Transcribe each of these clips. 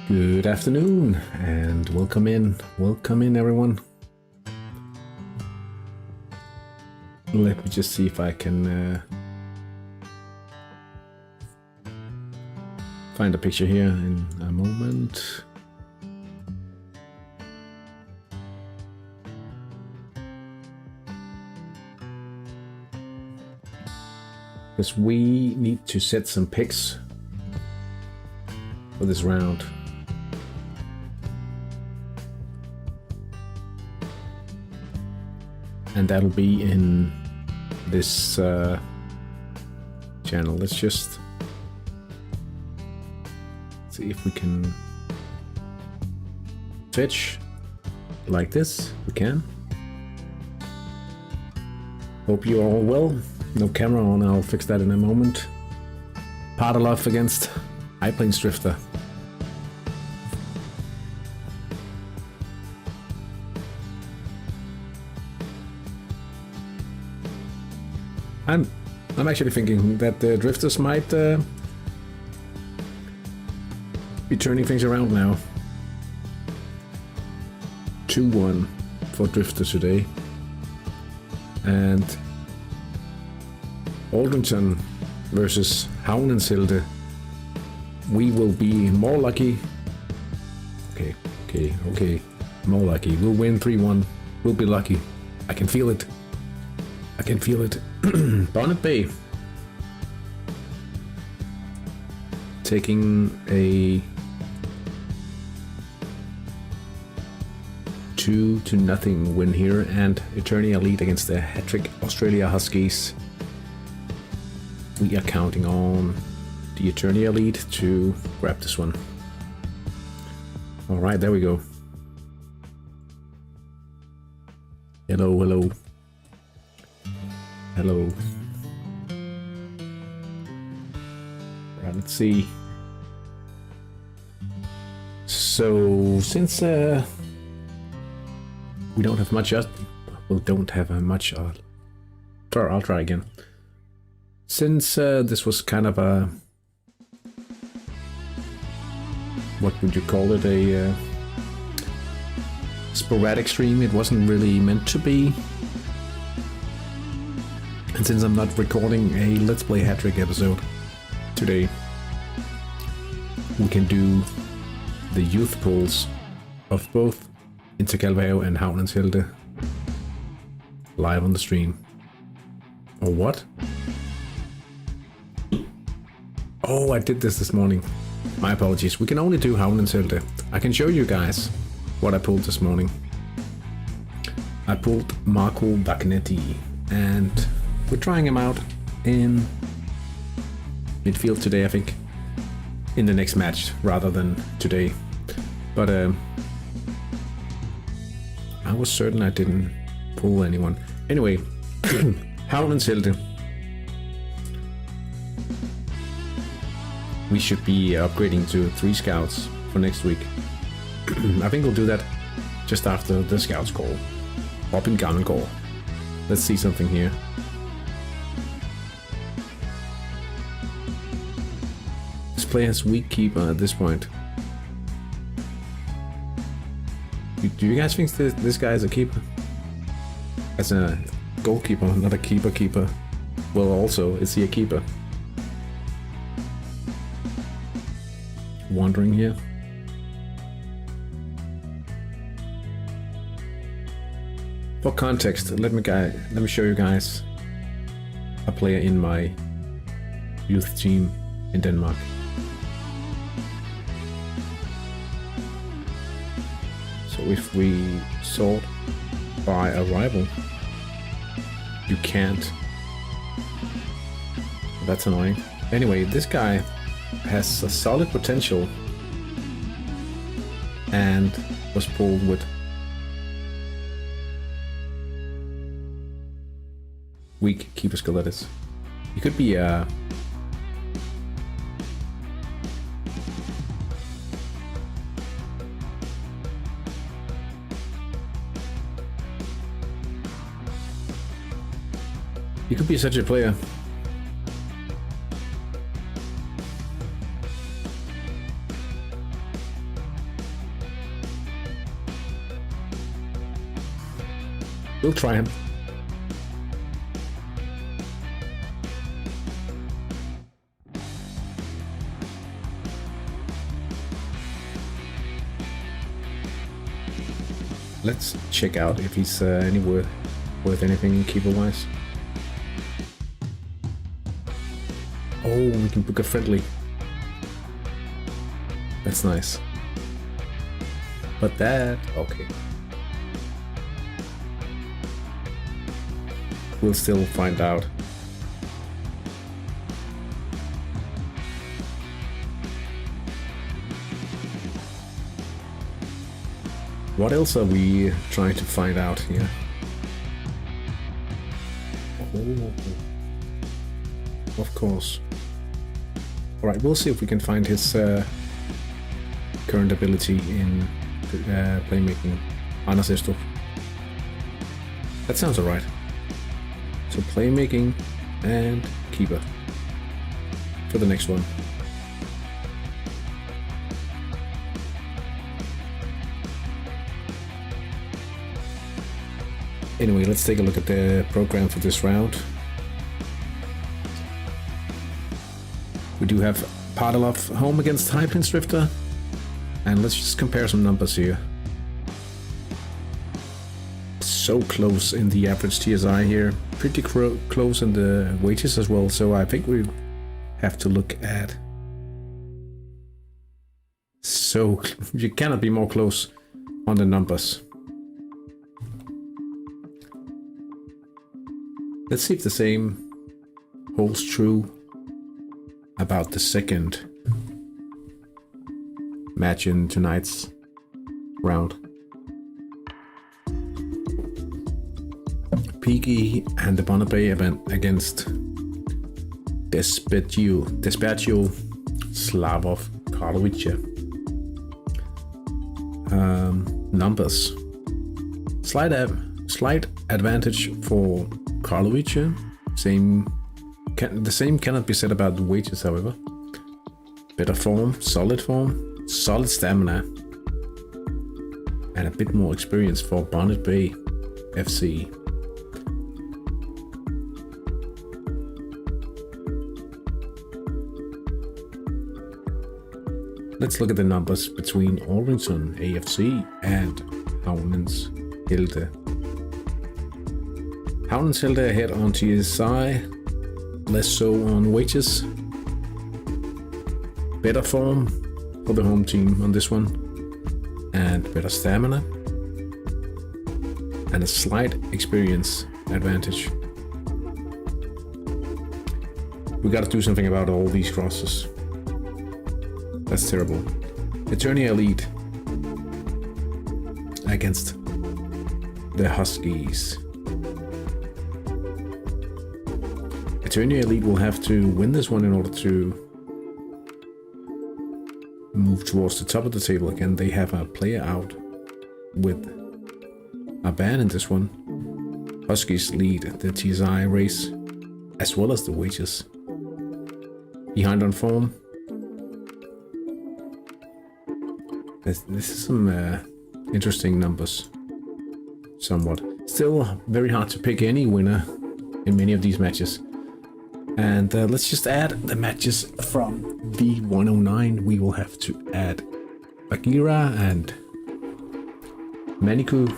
Good afternoon and welcome in everyone. Let me just see if I can find a picture here in a moment. Because we need to set some picks for this round. And that'll be in this channel. Let's just see if we can fetch like this. We can. Hope you're all well. No camera on, I'll fix that in a moment. Partalov against iPlanes Drifter. I'm actually thinking that the Drifters might be turning things around now. 2-1 for Drifters today. And Aldrington versus Havnensilde. We will be more lucky. Okay. More lucky. We'll win 3-1. We'll be lucky. I can feel it. Bonnet Bay taking a 2-0 win here, and HTI League against the Hattrick Australia Huskies. We are counting on the HTI League to grab this one. All right, there we go. Hello. Right, let's see. So since we don't have much, I'll try again. Since this was kind of a, what would you call it, a sporadic stream, it wasn't really meant to be. And since I'm not recording a Let's Play Hattrick episode today, we can do the youth pools of both Interkalvao and Havnensilde live on the stream. Or what? Oh, I did this morning. My apologies. We can only do Havnensilde. I can show you guys what I pulled this morning. I pulled Marco Vagnetti, and we're trying him out in midfield today, I think. In the next match, rather than today. But I was certain I didn't pull anyone. Anyway, Havnensilde. We should be upgrading to 3 scouts for next week. I think we'll do that just after the scouts call. Op in Gammon call. Let's see something here. This player has weak keeper at this point. Do you guys think this guy is a keeper? As a goalkeeper, not a keeper. Well, also, is he a keeper? Wondering here. For context, let me show you guys a player in my youth team in Denmark. So if we sort by arrival, you can't. That's annoying. Anyway, this guy has a solid potential and was pulled with weak keeper skill, that is. He could be a such a player. We'll try him. Let's check out if he's anywhere worth anything keeper-wise. Oh, we can book a friendly. That's nice. But that... okay. We'll still find out. What else are we trying to find out here? Oh, of course. Alright, we'll see if we can find his current ability in playmaking. Anders Estrup. That sounds alright. So playmaking and keeper for the next one. Anyway, let's take a look at the program for this round. We do have Padalov home against Hypin Drifter. And let's just compare some numbers here. So close in the average TSI here. Pretty close in the wages as well. So I think we have to look at... so you cannot be more close on the numbers. Let's see if the same holds true about the second match in tonight's round. Piki and the Bonnet event against Despatio Slavov Karlovic. Numbers. Slight advantage for Karlovic. The same cannot be said about the wages, however. Better form, solid stamina, and a bit more experience for Bonnet Bay FC. Let's look at the numbers between Orrington AFC and Havnens Helde. Havnens Helde ahead on TSI, less so on wages. Better form for the home team on this one, and better stamina, and a slight experience advantage. We gotta do something about all these crosses. That's terrible. Eternia Elite against the Huskies. Eternia Elite will have to win this one in order to move towards the top of the table again. They have a player out with a ban in this one. Huskies lead the TSI race as well as the wages. Behind on form. This is some interesting numbers. Somewhat. Still very hard to pick any winner in many of these matches. And let's just add the matches from V.109. We will have to add Bagheera and Maniku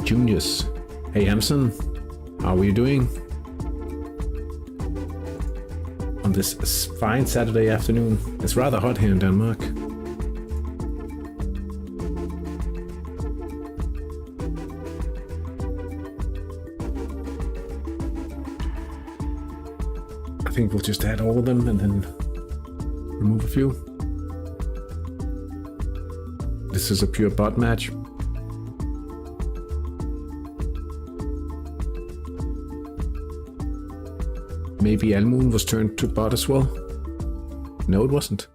Juniors. Hey Hamson, how are you doing? On this fine Saturday afternoon. It's rather hot here in Denmark. I think we'll just add all of them and then remove a few. This is a pure bot match. Maybe Almoon was turned to bot as well? No, it wasn't.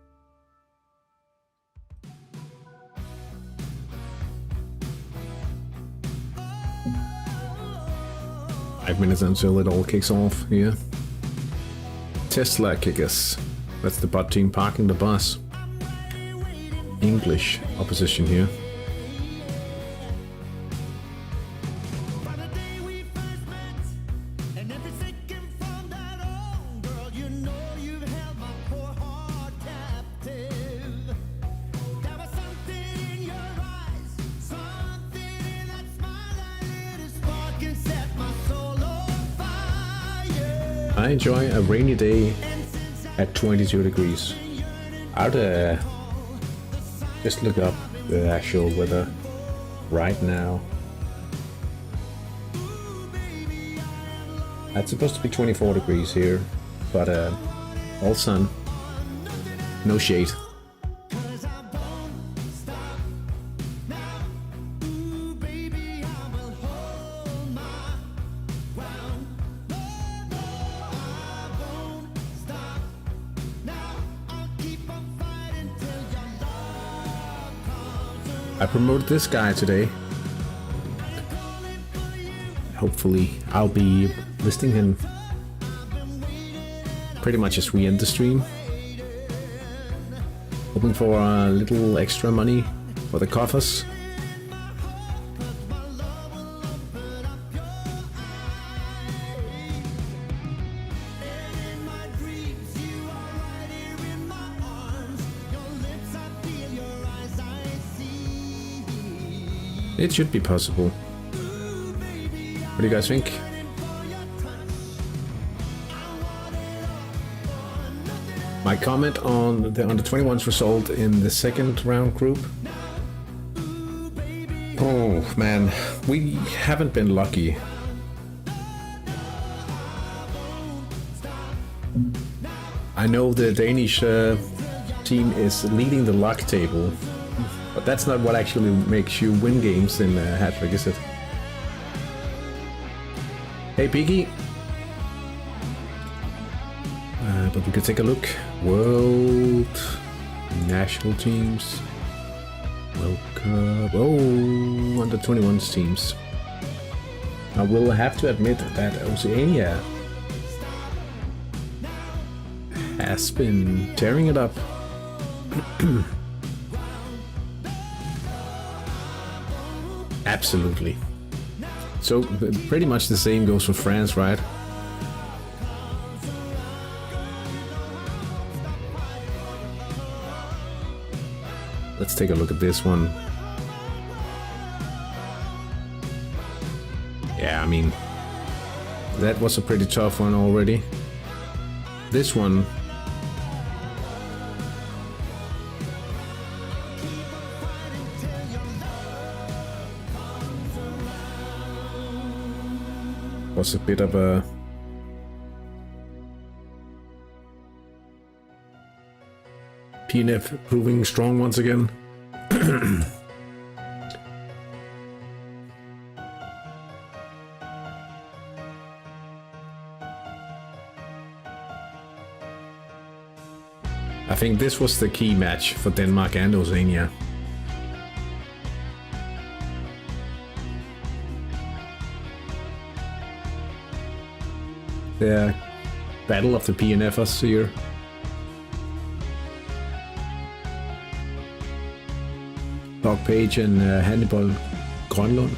Five minutes until it all kicks off here. Tesla kickers. That's the bot team parking the bus. English opposition here. I enjoy a rainy day at 22 degrees. I'd just look up the actual weather right now. It's supposed to be 24 degrees here, but all sun, no shade. I promoted this guy today. Hopefully I'll be listing him pretty much as we end the stream. Hoping for a little extra money for the coffers. It should be possible. What do you guys think? My comment on the under-21's result in the second round group. Oh man, we haven't been lucky. I know the Danish team is leading the luck table. But that's not what actually makes you win games in Hattrick, is it? Hey, Piggy! But we could take a look. World... National teams... World Cup... Oh, under 21's teams. I will have to admit that Oceania has been tearing it up. Absolutely. So pretty much the same goes for France, right? Let's take a look at this one. Yeah, I mean, that was a pretty tough one already. This one... was a bit of a PNF proving strong once again. I think this was the key match for Denmark and Oceania. The battle of the PNFers here. Dog Page and Hannibal Grønlund.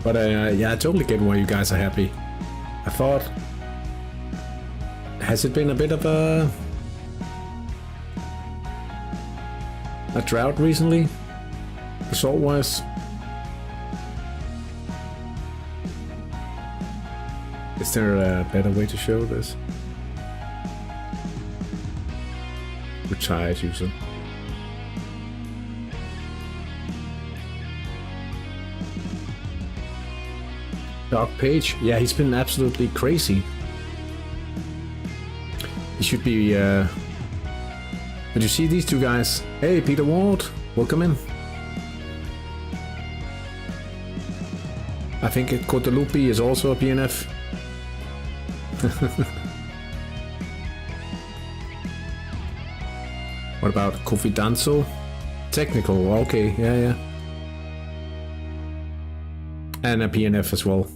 But yeah, I totally get why you guys are happy. I thought, has it been a bit of a drought recently, result-wise? Is there a better way to show this? Retired user. Dog Page, yeah, he's been absolutely crazy. He should be, Did you see these two guys? Hey, Peter Ward, welcome in. I think Cotelupi is also a PNF. What about Confidanzo? Technical, okay, yeah. And a PNF as well.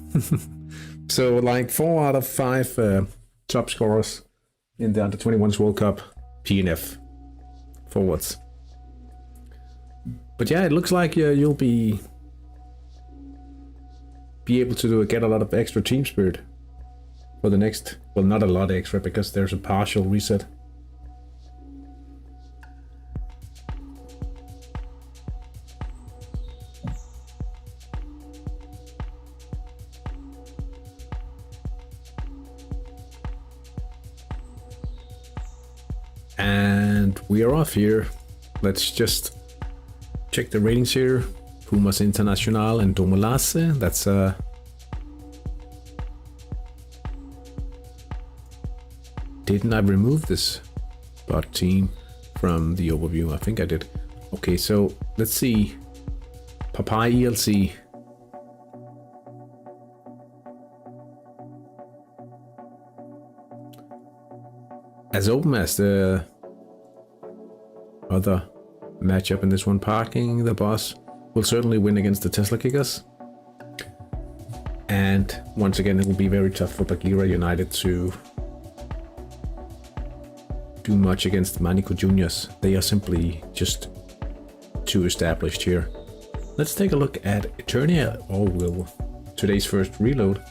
So like 4 out of 5 top scorers in the under-21's World Cup, PNF forwards. But yeah, it looks like you'll be able to get a lot of extra team spirit for the next, well, not a lot extra because there's a partial reset. And we are off here. Let's just check the ratings here. Pumas International and Domelasse. That's didn't I remove this bot team from the overview? I think I did. Okay, so let's see. Papai ELC. As open as the other matchup in this one, Parking the Boss will certainly win against the Tesla Kickers. And once again, it will be very tough for Bagheera United to do much against Manico Juniors. They are simply just too established here. Let's take a look at Eternia. Oh, will today's first reload.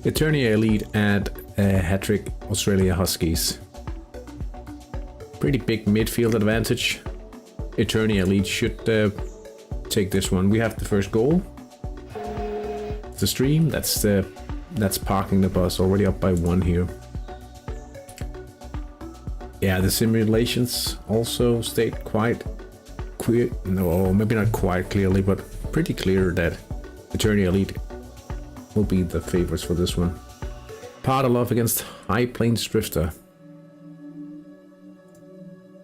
Eternia lead at Hattrick Australia Huskies. Pretty big midfield advantage. Eternia lead should take this one. We have the first goal. The stream. That's Parking the Bus, already up by 1 here. Yeah, the simulations also state quite clear. No, maybe not quite clearly, but pretty clear that Eternia Elite will be the favorites for this one. Partalov against High Plains Drifter.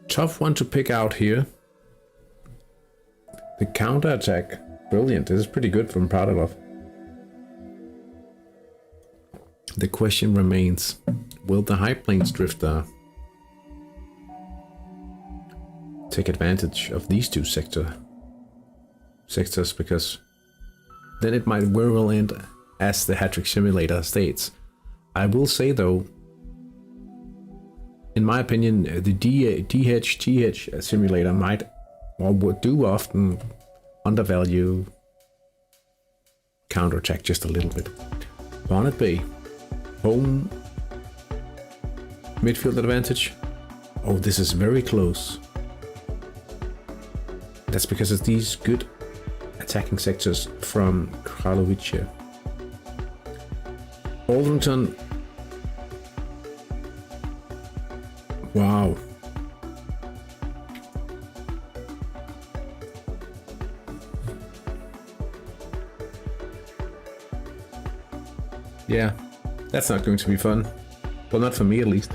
Tough one to pick out here. The counter attack, brilliant. This is pretty good from Partalov. The question remains, will the High Plains Drifter take advantage of these two sectors? Because then it might very well end as the Hattrick Simulator states. I will say though, in my opinion, the DH Simulator might, or would do often, undervalue counterattack just a little bit. Bonnet Bay. Home midfield advantage. Oh, this is very close. That's because of these good attacking sectors from Kralovice. Aldrington. Wow. Yeah. That's not going to be fun. Well, not for me at least.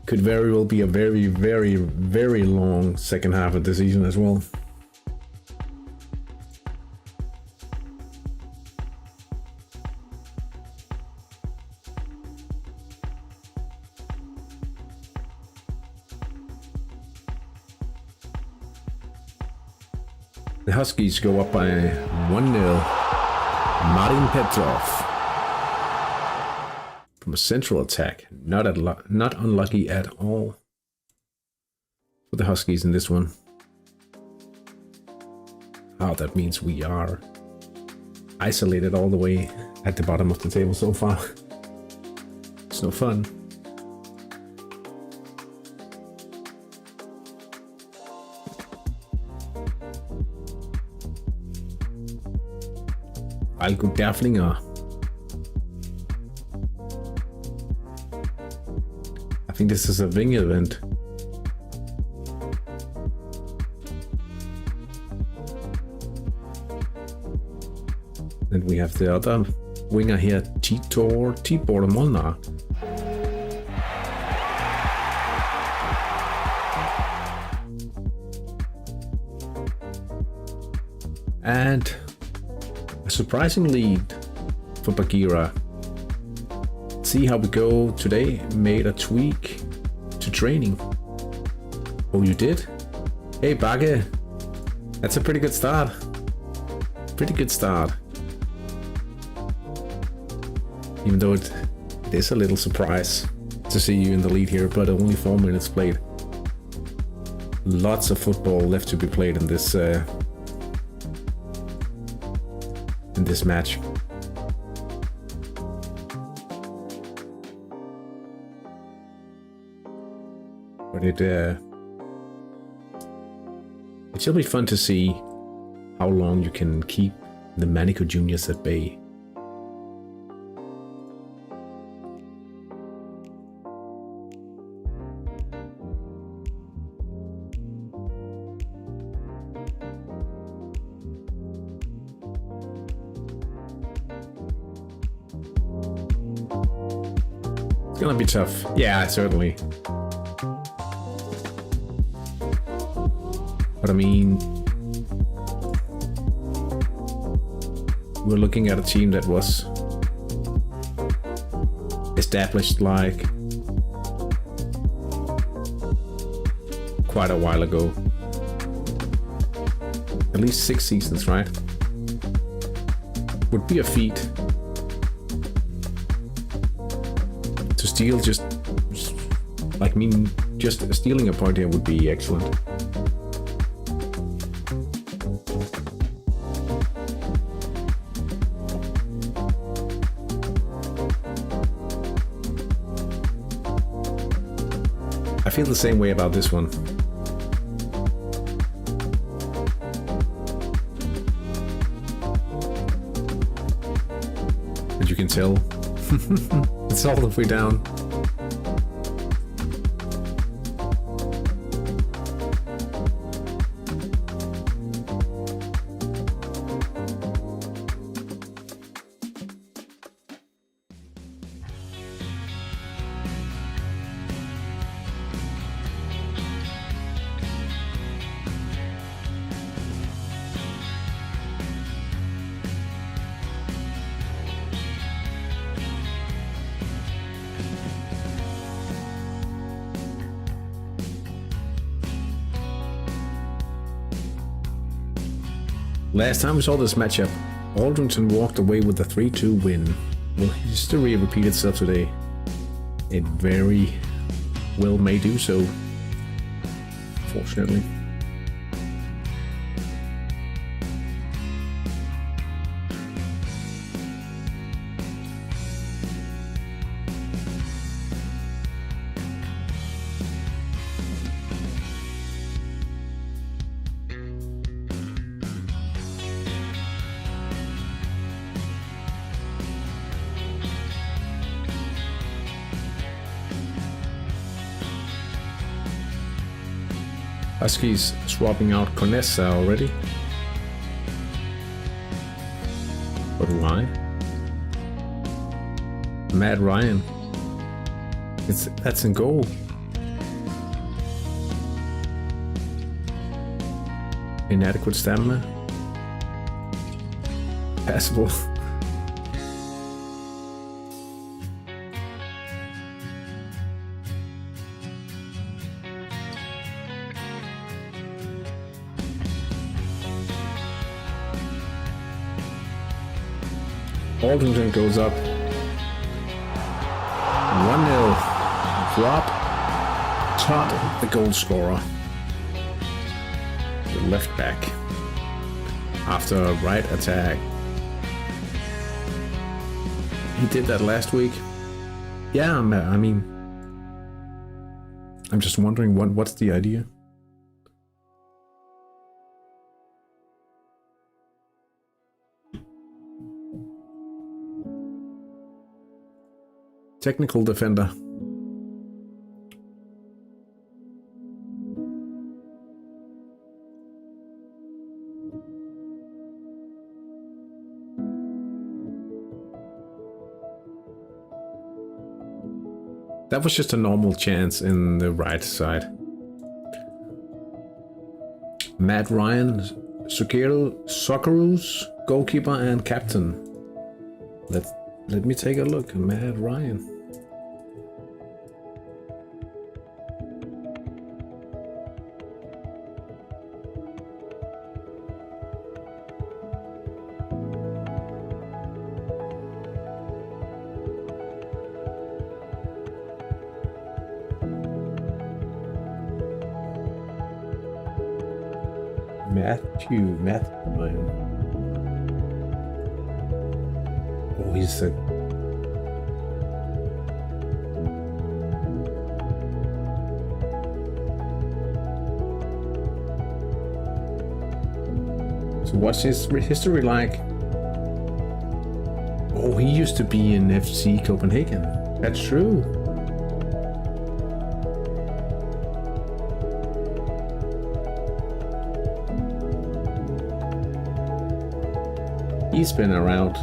Could very well be a very, very, very long second half of the season as well. The Huskies go up by 1-0. Marin Petrov from a central attack. Not unlucky at all for the Huskies in this one. Oh, that means we are isolated all the way at the bottom of the table so far. It's no fun. Algo Derflinger. I think this is a wing event. And we have the other winger here, Tibor Molnar. And a surprising lead for Bagheera. See how we go today. Made a tweak to training. Oh, you did? Hey, Bagge. That's a pretty good start. Pretty good start. Even though it is a little surprise to see you in the lead here, but only 4 minutes played. Lots of football left to be played in this match. But it It shall be fun to see how long you can keep the Manico Juniors at bay. It's gonna be tough. Yeah, certainly. But I mean, we're looking at a team that was established like quite a while ago. At least 6 seasons, right? Would be a feat to steal just like just stealing a point here would be excellent. I feel the same way about this one. As you can tell, it's all the way down. Last time we saw this matchup, Aldrington walked away with a 3-2 win. Will history repeat itself today? It very well may do so, fortunately. Huskies swapping out Conessa already. But why? Matt Ryan. That's in goal. Inadequate stamina. Passable. Aldrington goes up 1-0. Drop Todd, the goal scorer. The left back. After a right attack. He did that last week. Yeah, I mean, I'm just wondering what's the idea? Technical defender. That was just a normal chance in the right side. Matt Ryan, Socceroos, goalkeeper and captain. Let me take a look. Matt Ryan. Matthew Ryan. Oh, he's a... So what's his history like? Oh, he used to be in FC Copenhagen. That's true. He's been around.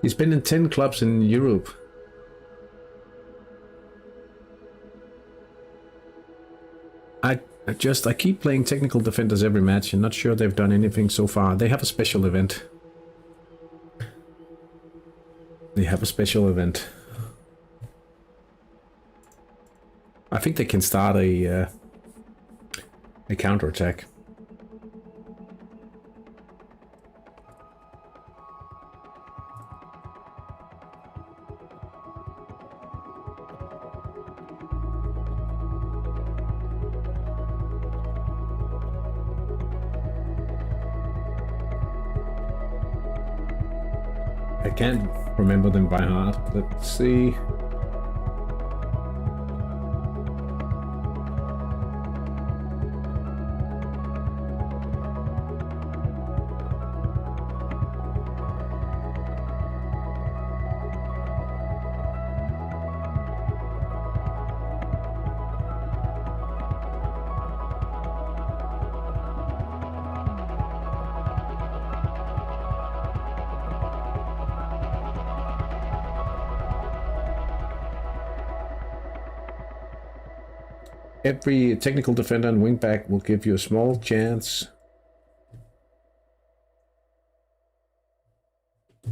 He's been in 10 clubs in Europe. I keep playing technical defenders every match. I'm not sure they've done anything so far. They have a special event. I think they can start a counter-attack. I can't remember them by heart. Let's see. Every technical defender and wingback will give you a small chance.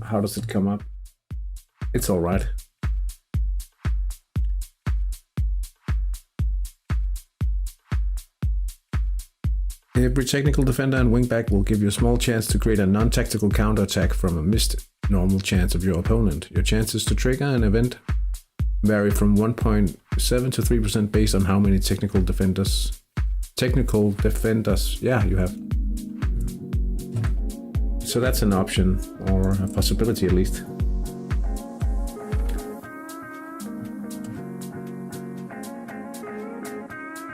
How does it come up? It's all right. Every technical defender and wingback will give you a small chance to create a non-tactical counterattack from a missed normal chance of your opponent. Your chances to trigger an event vary from 1.7 to 3% based on how many technical defenders you have. So that's an option, or a possibility at least.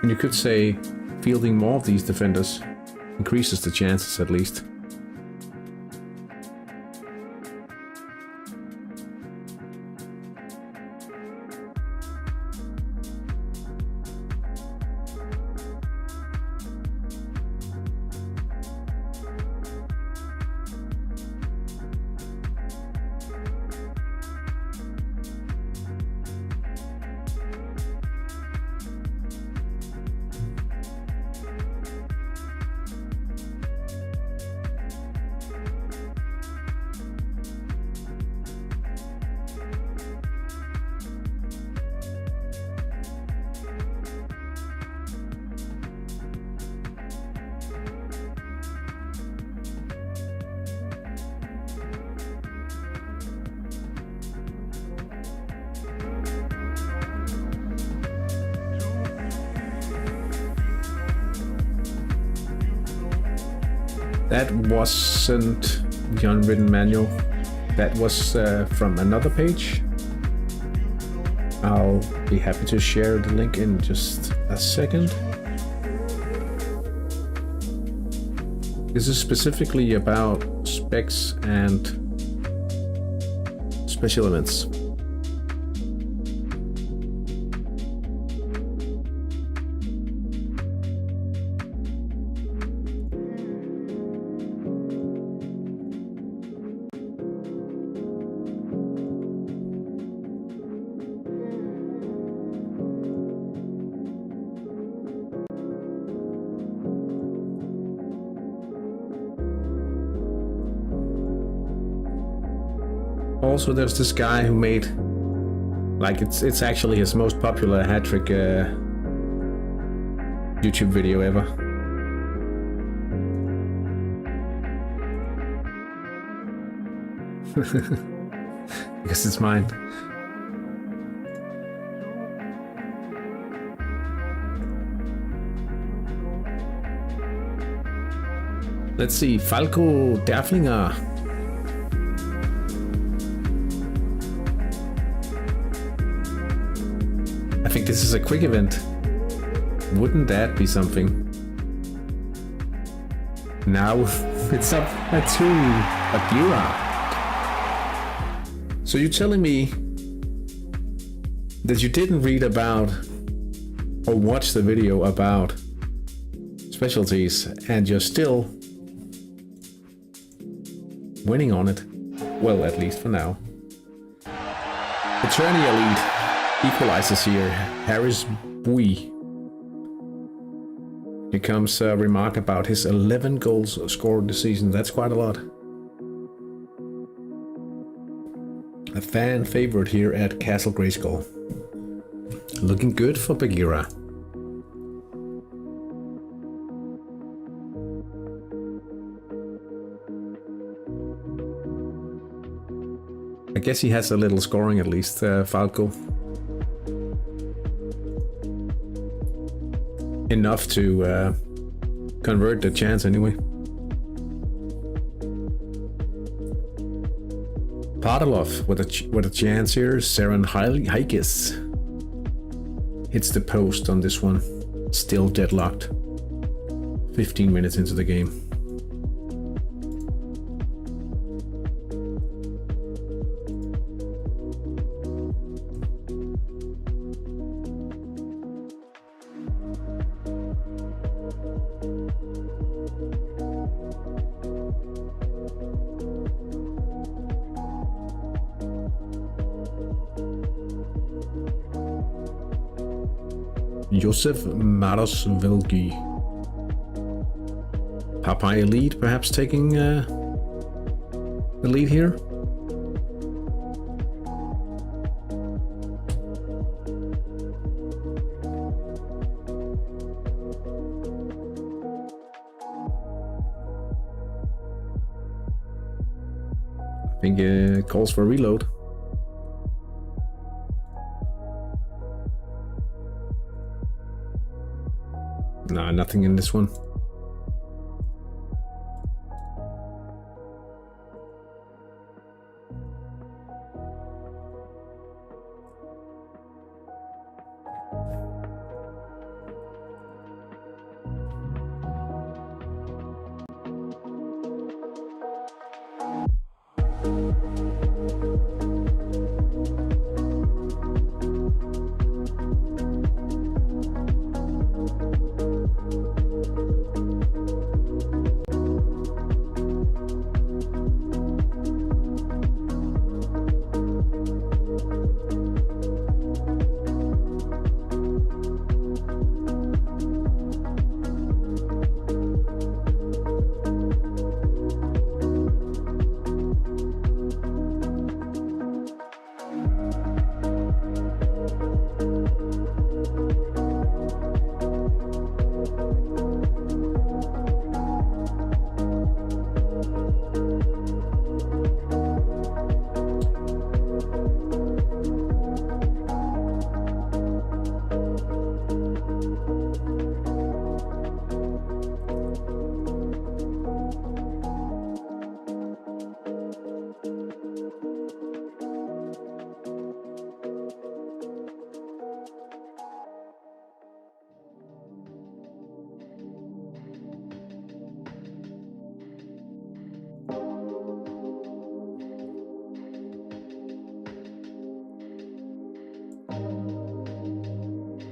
And you could say fielding more of these defenders increases the chances at least. That wasn't the unwritten manual. That was from another page. I'll be happy to share the link in just a second. This is specifically about specs and special events. Also, there's this guy who made, like, it's actually his most popular Hattrick YouTube video ever. Because it's mine. Let's see, Falco Derflinger. I think this is a quick event. Wouldn't that be something? Now it's up at 2 Bagheera. So you're telling me that you didn't read about or watch the video about specialties and you're still winning on it? Well, at least for now. Attorney Elite equalizes here. Harris Bui. Here comes a remark about his 11 goals scored this season. That's quite a lot. A fan favorite here at Castle Grayskull. Looking good for Bagheera. I guess he has a little scoring at least, Falco. Enough to convert the chance anyway. Padalov with a chance here. Saren Hikis hits the post on this one. Still deadlocked. 15 minutes into the game. Josef Marosvelgi. HTI League perhaps taking the lead here. I think it calls for a reload. Nah, nothing in this one.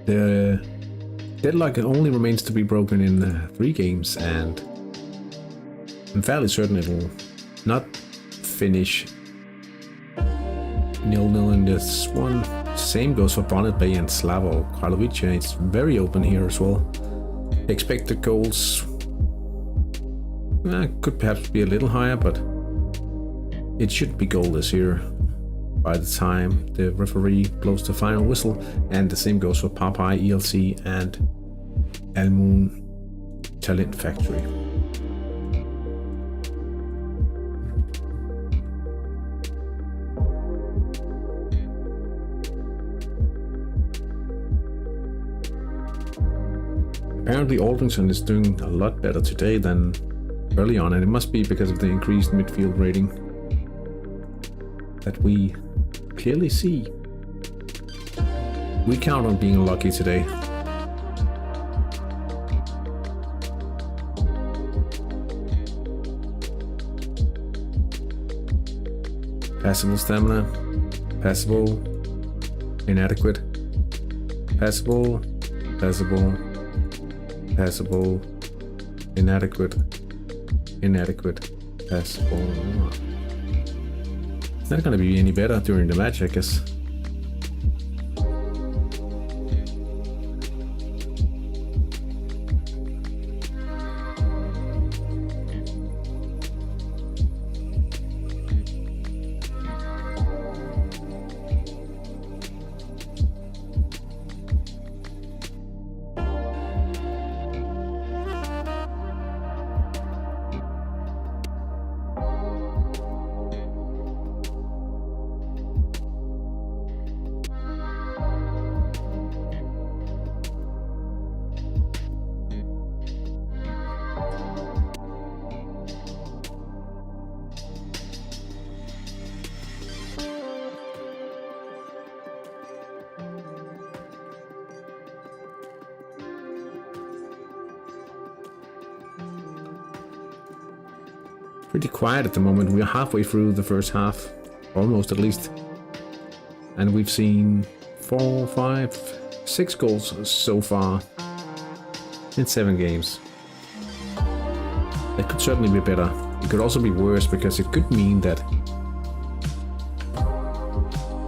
The deadlock only remains to be broken in 3 games, and I'm fairly certain it'll not finish 0-0 in this one. Same goes for Bonnet Bay and Slavo Karlovic. It's very open here as well. Expected goals could perhaps be a little higher, but it should be goalless here by the time the referee blows the final whistle. And the same goes for Popeye, ELC and Almoon Talent Factory. Apparently Aldrington is doing a lot better today than early on, and it must be because of the increased midfield rating that we clearly see. We count on being lucky today. Passable stamina, passable, inadequate, passable, passable, passable, inadequate, inadequate, passable. It's not gonna be any better during the match, I guess. Pretty quiet at the moment. We're halfway through the first half, almost at least, and we've seen 4, 5, 6 goals so far in 7 games. It could certainly be better. It could also be worse, because it could mean that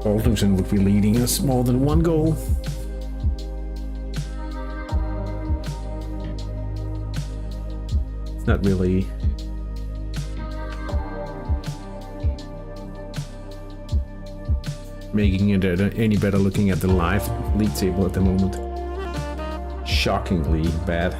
Aldrington would be leading us more than 1 goal. It's not really making it any better looking at the live league table at the moment. Shockingly bad.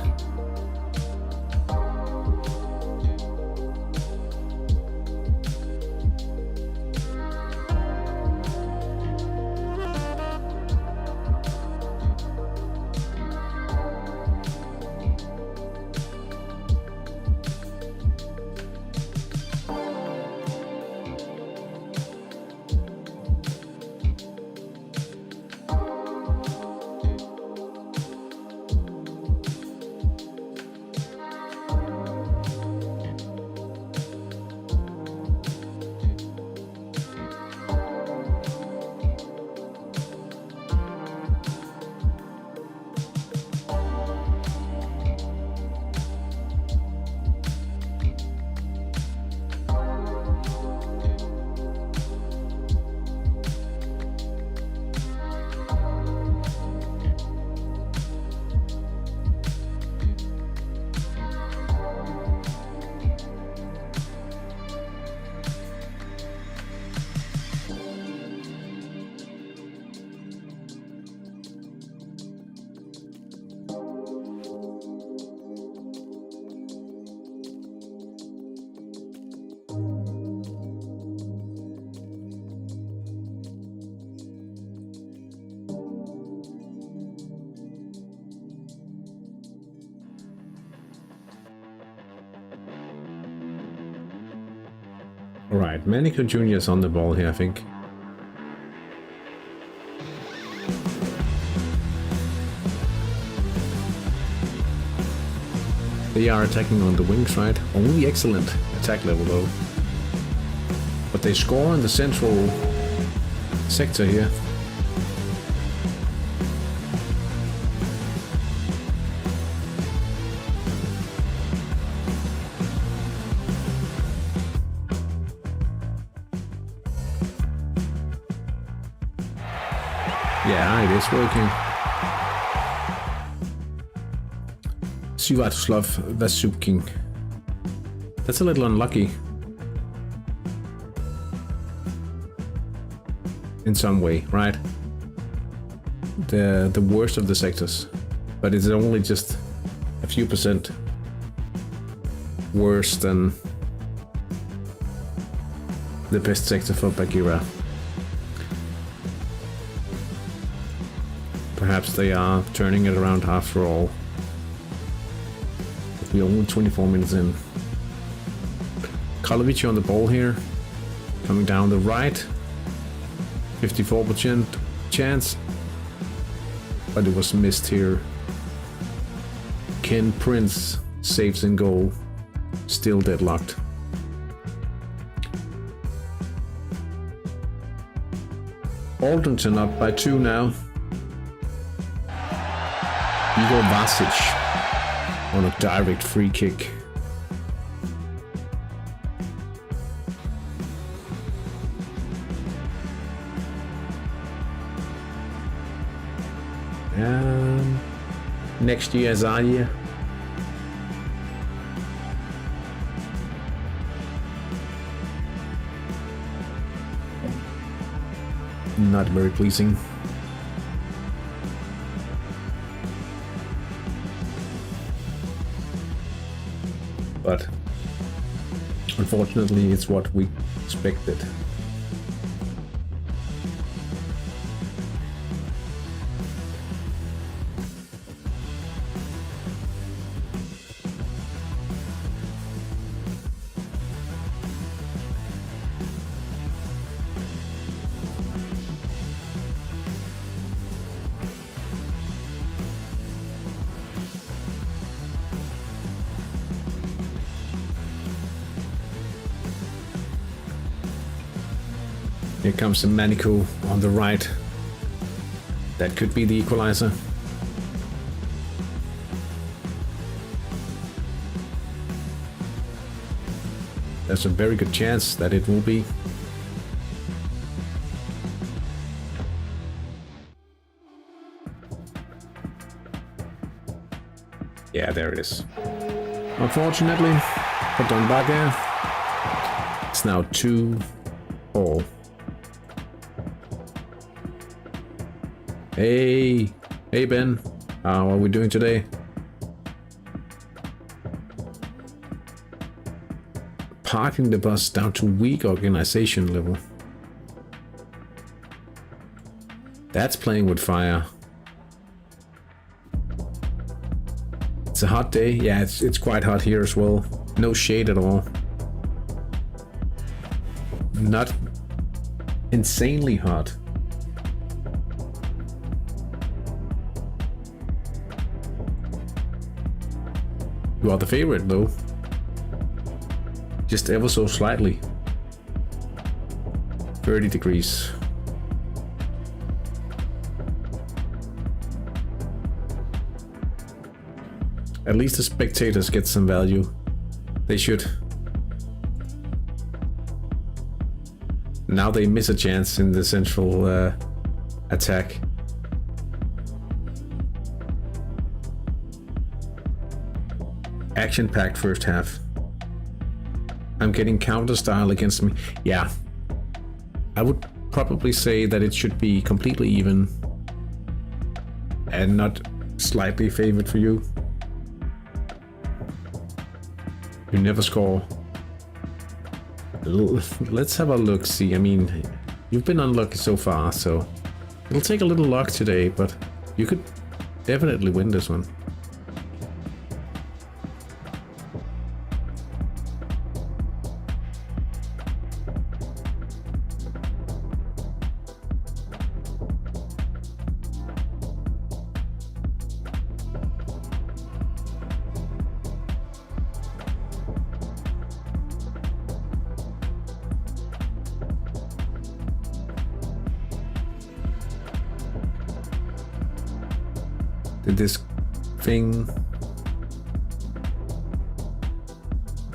Alright, Manico Jr. is on the ball here, I think. They are attacking on the wings, right? Only excellent attack level though. But they score in the central sector here. Yeah, it is working. Sviatoslav Vasukin. That's a little unlucky. In some way, right? The worst of the sectors. But it's only just a few percent worse than the best sector for Bagheera. Perhaps they are turning it around after all. We're only 24 minutes in. Kalovic on the ball here. Coming down the right. 54% chance. But it was missed here. Ken Prince saves in goal. Still deadlocked. Alderton up by 2 now. Igor Vasic on a direct free kick. Next year, Zaire. Not very pleasing. But unfortunately, it's what we expected. Here comes the Manico on the right. That could be the equalizer. There's a very good chance that it will be. Yeah, there it is. Unfortunately, for Dunbarger, it's now 2-all. Hey Ben, how are we doing today? Parking the bus down to weak organization level. That's playing with fire. It's a hot day. Yeah, it's quite hot here as well. No shade at all. Not insanely hot. You are the favorite though. Just ever so slightly. 30 degrees. At least the spectators get some value. They should. Now they miss a chance in the central attack. Action-packed first half. I'm getting counter style against me. Yeah. I would probably say that it should be completely even and not slightly favored for you. You never score. Let's have a look, see. I mean, you've been unlucky so far, so it'll take a little luck today, but you could definitely win this one. This thing.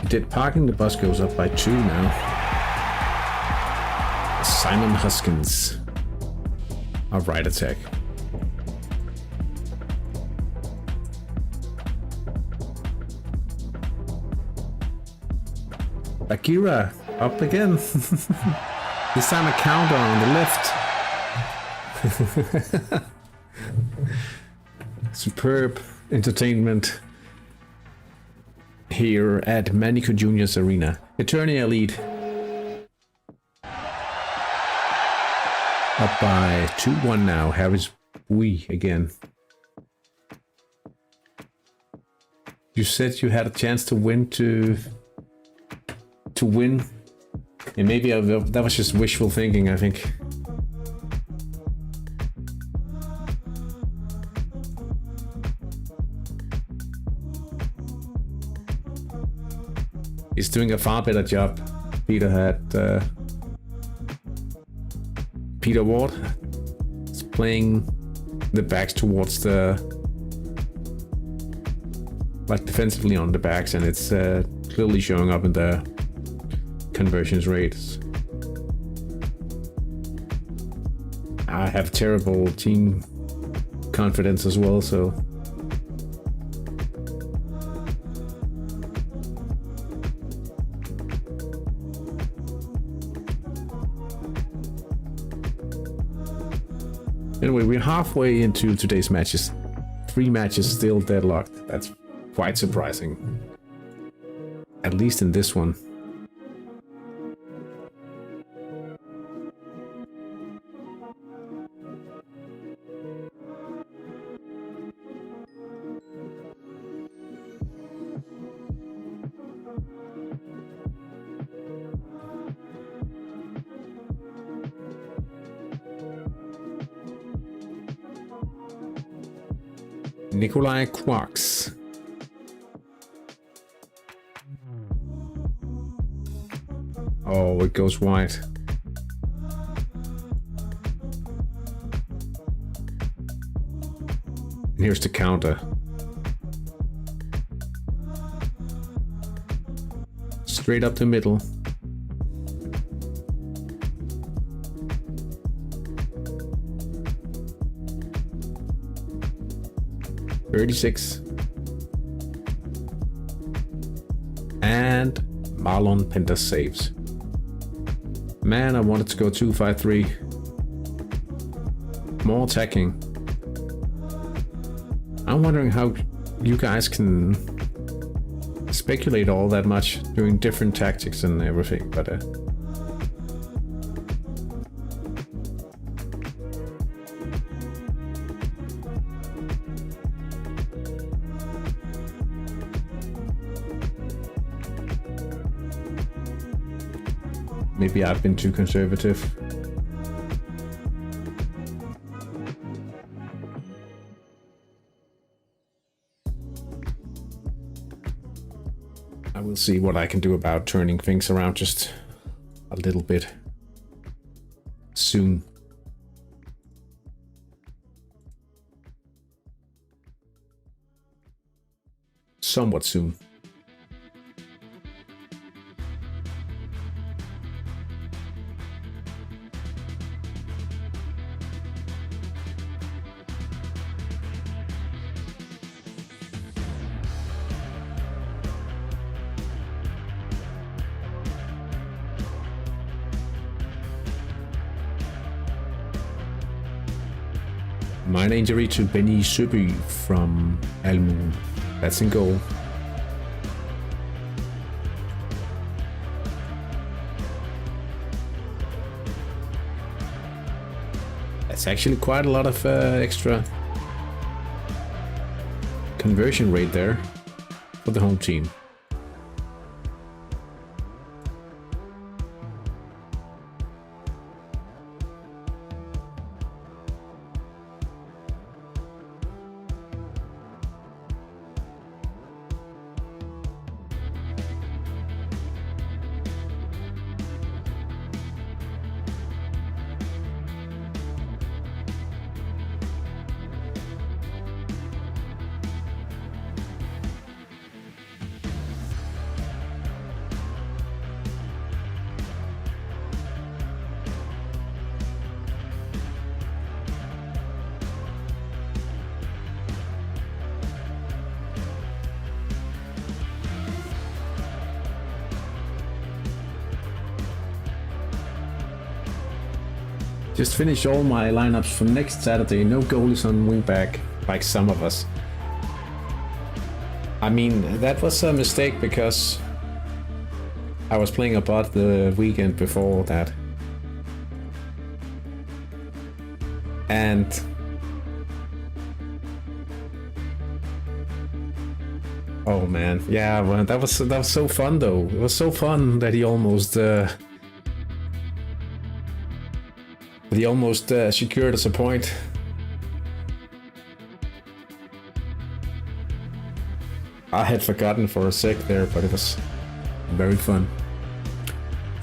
It did. Parking the bus goes up by 2 now. Simon Huskins. A right attack. Akira up again. This time a counter on the left. Superb entertainment here at Manico Juniors Arena. Eternia lead. Up by 2-1 now. Harris Bui again. You said you had a chance to win to win. And maybe that was just wishful thinking, I think. He's doing a far better job. Peter had Peter Ward is playing the backs towards the defensively on the backs, and it's clearly showing up in the conversions rates. I have terrible team confidence as well, so anyway, we're halfway into today's matches. 3 matches still deadlocked. That's quite surprising. At least in this one. Nikolai Quarks. Oh, it goes wide. And here's the counter. Straight up the middle. .36. And Marlon Pender saves. Man, I wanted to go 2-5-3. More attacking. I'm wondering how you guys can speculate all that much, doing different tactics and everything, but maybe I've been too conservative. I will see what I can do about turning things around just a little bit soon. Somewhat soon. Minor injury to Benny Søby from Almuen. That's in goal. That's actually quite a lot of extra conversion rate there for the home team. Just finish all my lineups for next Saturday. No goalies on wingback, like some of us. I mean, that was a mistake because I was playing a bot the weekend before that. And Oh man, yeah, well, that was so fun though. It was so fun that he almost secured us a point. I had forgotten for a sec there, but it was very fun.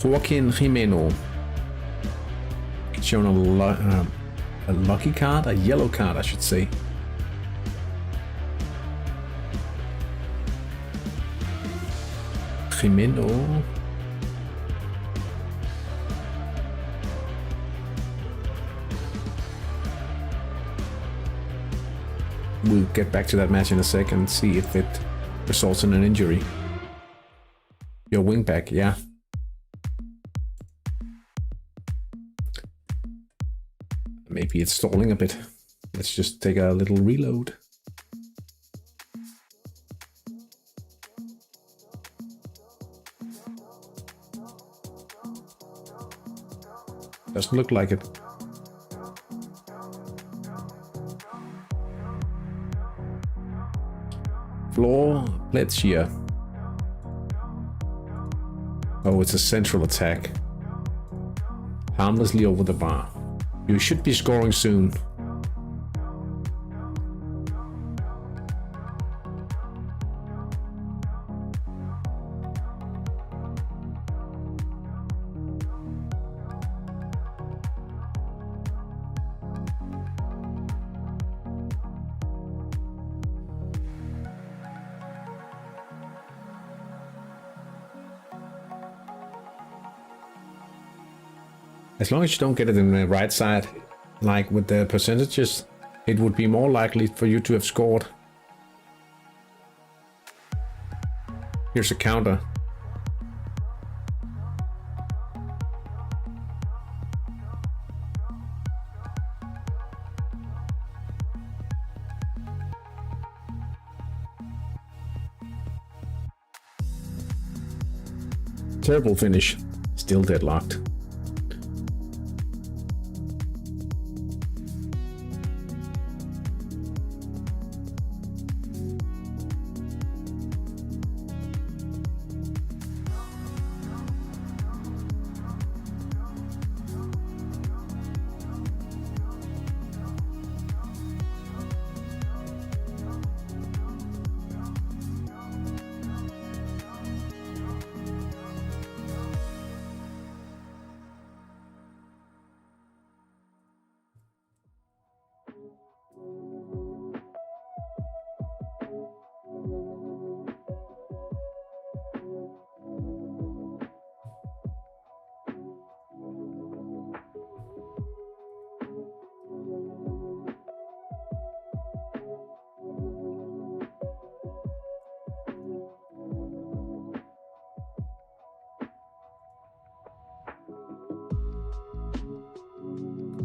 Joaquin Jimeno. Shown a lucky card, a yellow card, I should say. Jimeno. We'll get back to that match in a second and see if it results in an injury. Your wingback, yeah. Maybe it's stalling a bit. Let's just take a little reload. Doesn't look like it. Floor, let's here. Oh, it's a central attack. Harmlessly over the bar. You should be scoring soon. As long as you don't get it in the right side, like with the percentages, it would be more likely for you to have scored. Here's a counter. Terrible finish. Still deadlocked.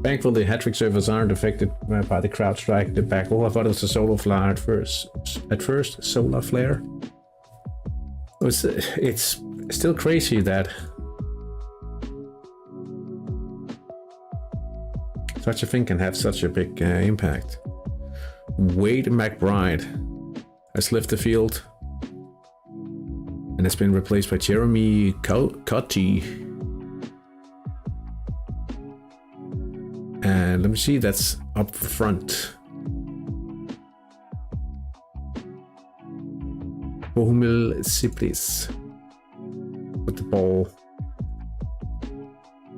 Thankfully, Hattrick servers aren't affected by the crowd strike back. Oh, I thought it was a solar flare at first. Solar flare. It's still crazy that such a thing can have such a big impact. Wade McBride has left the field and has been replaced by Jeremy Cutty. And let me see, that's up front. Bohumil Siplis with the ball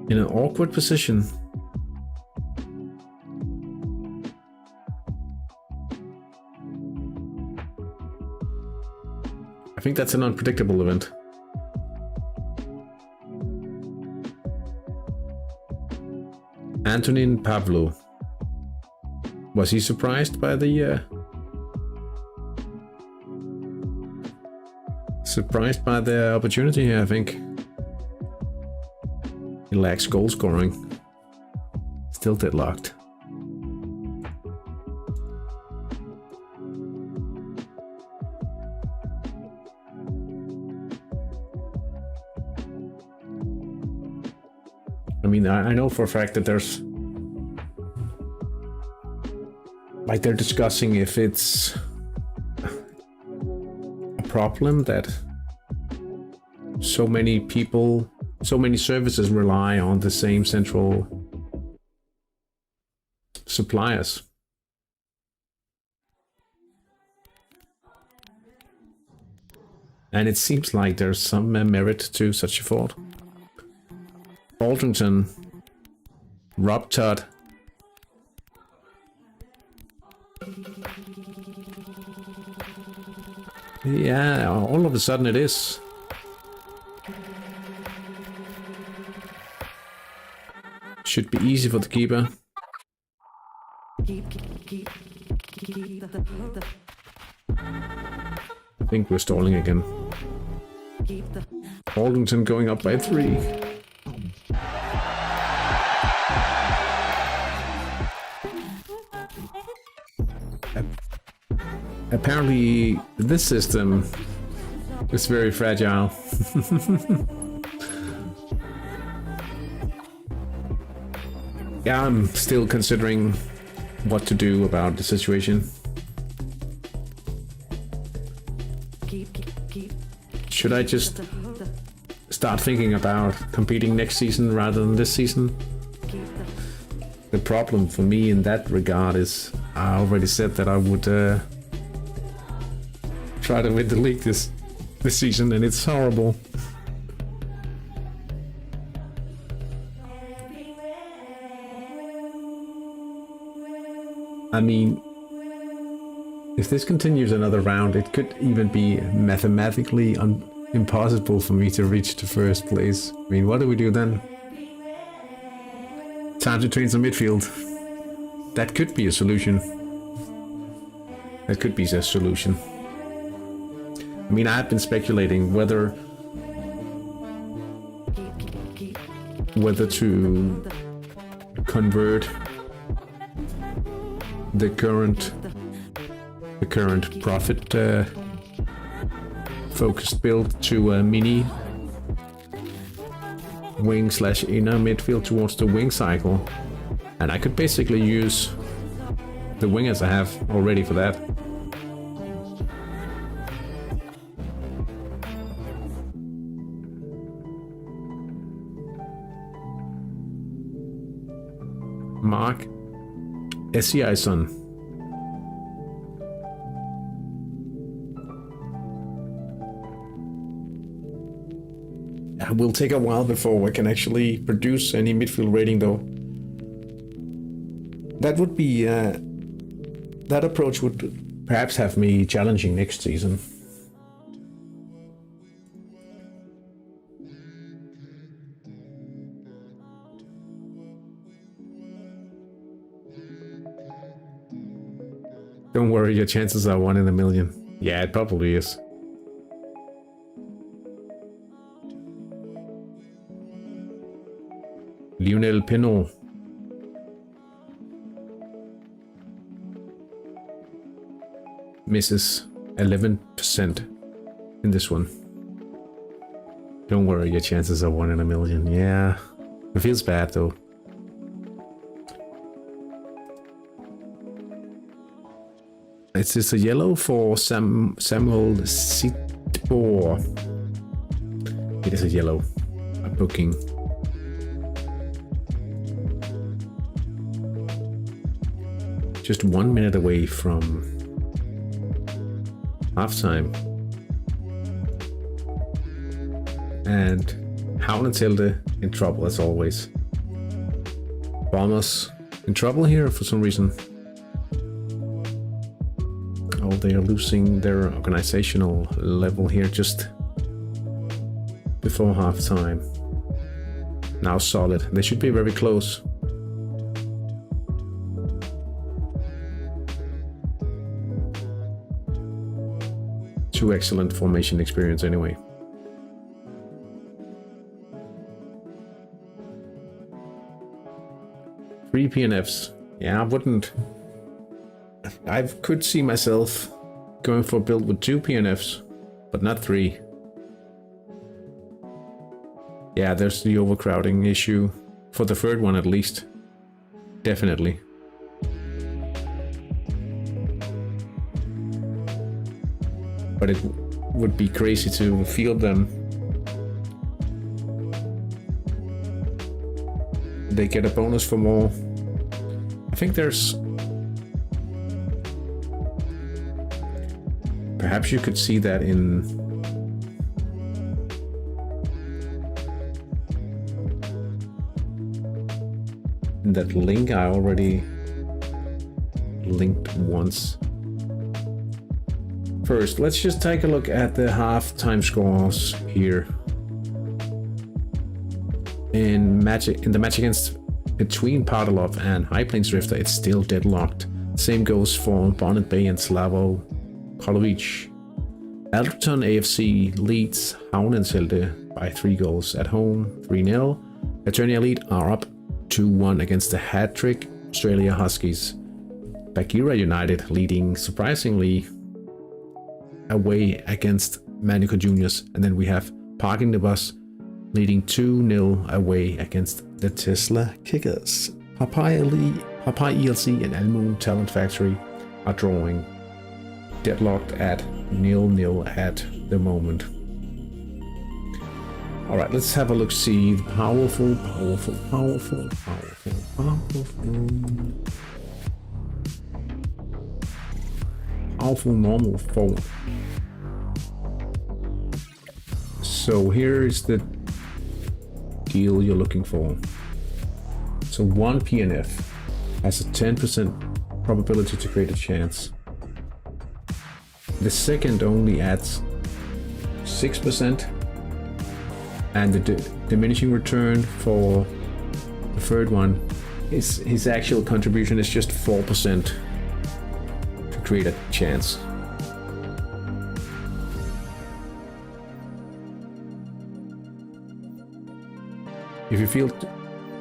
in an awkward position. I think that's an unpredictable event. Antonin Pavlo. Was he surprised by the opportunity here? I think he lacks goal scoring. Still deadlocked. I mean, I know for a fact that there's, like, they're discussing if it's problem that so many people, so many services rely on the same central suppliers. And it seems like there's some merit to such a thought. Aldrington, Rob Todd. Yeah, all of a sudden it is. Should be easy for the keeper. I think we're stalling again. Aldrington going up by 3. Apparently this system is very fragile. Yeah, I'm still considering what to do about the situation. Should I just start thinking about competing next season rather than this season? The problem for me in that regard is I already said that I would try to win the league this season, and it's horrible. I mean, if this continues another round, it could even be mathematically impossible for me to reach the first place. I mean, what do we do then? Time to train some midfield. That could be a solution. That could be a solution. I mean, I've been speculating whether to convert the current profit focused build to a mini wing / inner midfield towards the wing cycle, and I could basically use the wingers I have already for that. Mark Esiason. It will take a while before we can actually produce any midfield rating, though. That would be that approach would perhaps have me challenging next season. Don't worry, your chances are 1 in a million. Yeah, it probably is. Lionel Pinot. Misses 11% in this one. Don't worry, your chances are 1 in a million. Yeah, it feels bad though. Is this a yellow for Samuel Sitbor? It is a yellow. A booking. Just 1 minute away from halftime. And Havnetelde in trouble as always. Bombers in trouble here for some reason. Oh, they are losing their organizational level here just before halftime. Now solid. They should be very close. Two excellent formation experience anyway. Three PNFs. Yeah, I could see myself going for a build with 2 PNFs, but not 3. Yeah, there's the overcrowding issue for the third one at least. Definitely. But would be crazy to field them. They get a bonus for more. I think there's... Perhaps you could see that in... that link I already linked once. First, let's just take a look at the half-time scores here. In the match against between Pardalov and High Plains Drifter, it's still deadlocked. Same goes for Bonnet Bay and Slavo Kolovic. Alderton AFC leads Havnenselde by 3 goals at home, 3-0. Attorney Elite are up 2-1 against the Hattrick Australia Huskies. Bagheera United leading surprisingly away against Manuka Juniors, and then we have Parking the Bus leading 2-0 away against the Tesla Kickers. Papaya ELC and Almoon Talent Factory are drawing, deadlocked at 0-0 at the moment. Alright, let's have a look, see. Powerful normal forward. So here is the deal you're looking for. So one PNF has a 10% probability to create a chance. The second only adds 6%, and the diminishing return for the third one is his actual contribution is just 4% to create a chance. If you field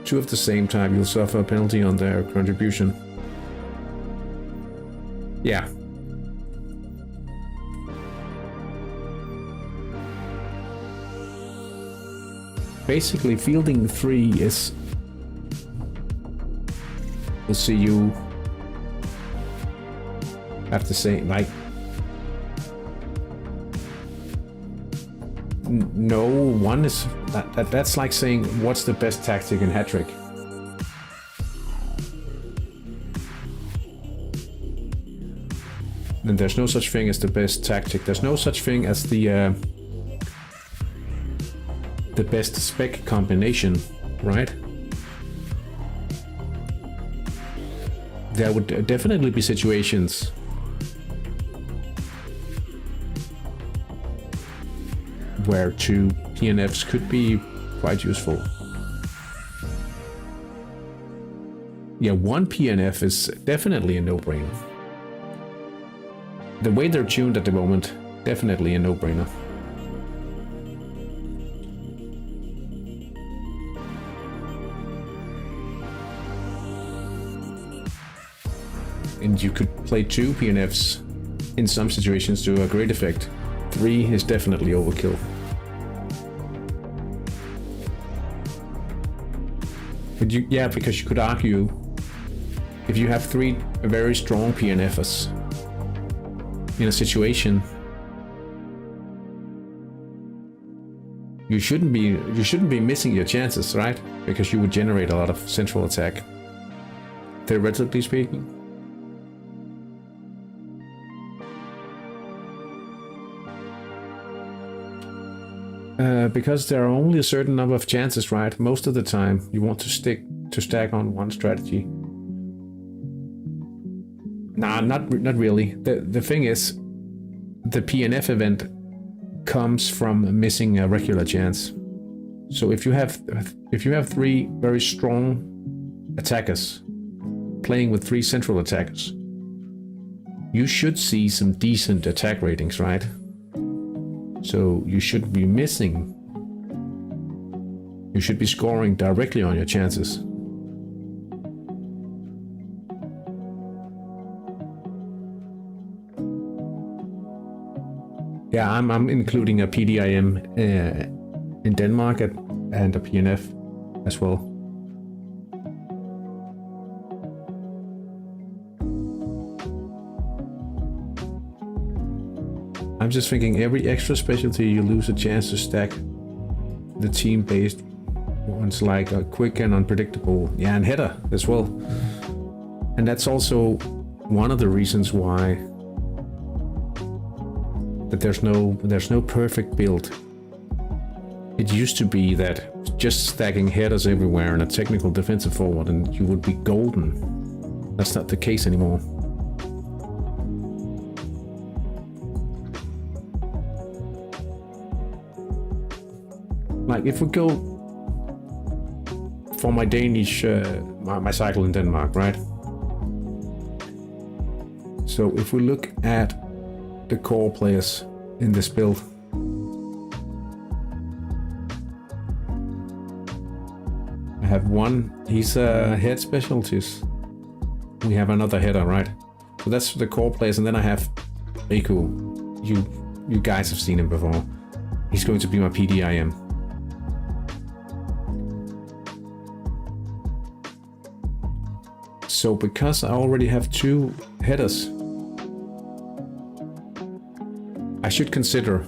2 of the same type, you'll suffer a penalty on their contribution. Yeah. Basically, fielding 3 is... We'll see you have to say, like... No, one is... That's like saying, what's the best tactic in Hattrick? And there's no such thing as the best tactic. There's no such thing as the best spec combination, right? There would definitely be situations where 2 PNFs could be quite useful. Yeah, 1 PNF is definitely a no-brainer. The way they're tuned at the moment, definitely a no-brainer. And you could play 2 PNFs in some situations to a great effect. 3 is definitely overkill. But because you could argue, if you have 3 very strong PNFs in a situation, you shouldn't be missing your chances, right? Because you would generate a lot of central attack, theoretically speaking. Because there are only a certain number of chances, right? Most of the time, you want to stack on one strategy. Nah, not really. The thing is, the PNF event comes from missing a regular chance. So if you have 3 very strong attackers playing with 3 central attackers, you should see some decent attack ratings, right? So you shouldn't be missing. You should be scoring directly on your chances. Yeah, I'm including a PDIM in Denmark and a PNF as well. I'm just thinking every extra specialty you lose a chance to stack the team-based ones like a quick and unpredictable. Yeah, and header as well. And that's also one of the reasons why that there's no perfect build. It used to be that just stacking headers everywhere and a technical defensive forward and you would be golden. That's not the case anymore. Like if we go for my Danish, my cycle in Denmark, right? So if we look at the core players in this build, I have one, he's a head specialties. We have another header, right? So that's the core players, and then I have Riku. You guys have seen him before. He's going to be my PDIM. So because I already have 2 headers, I should consider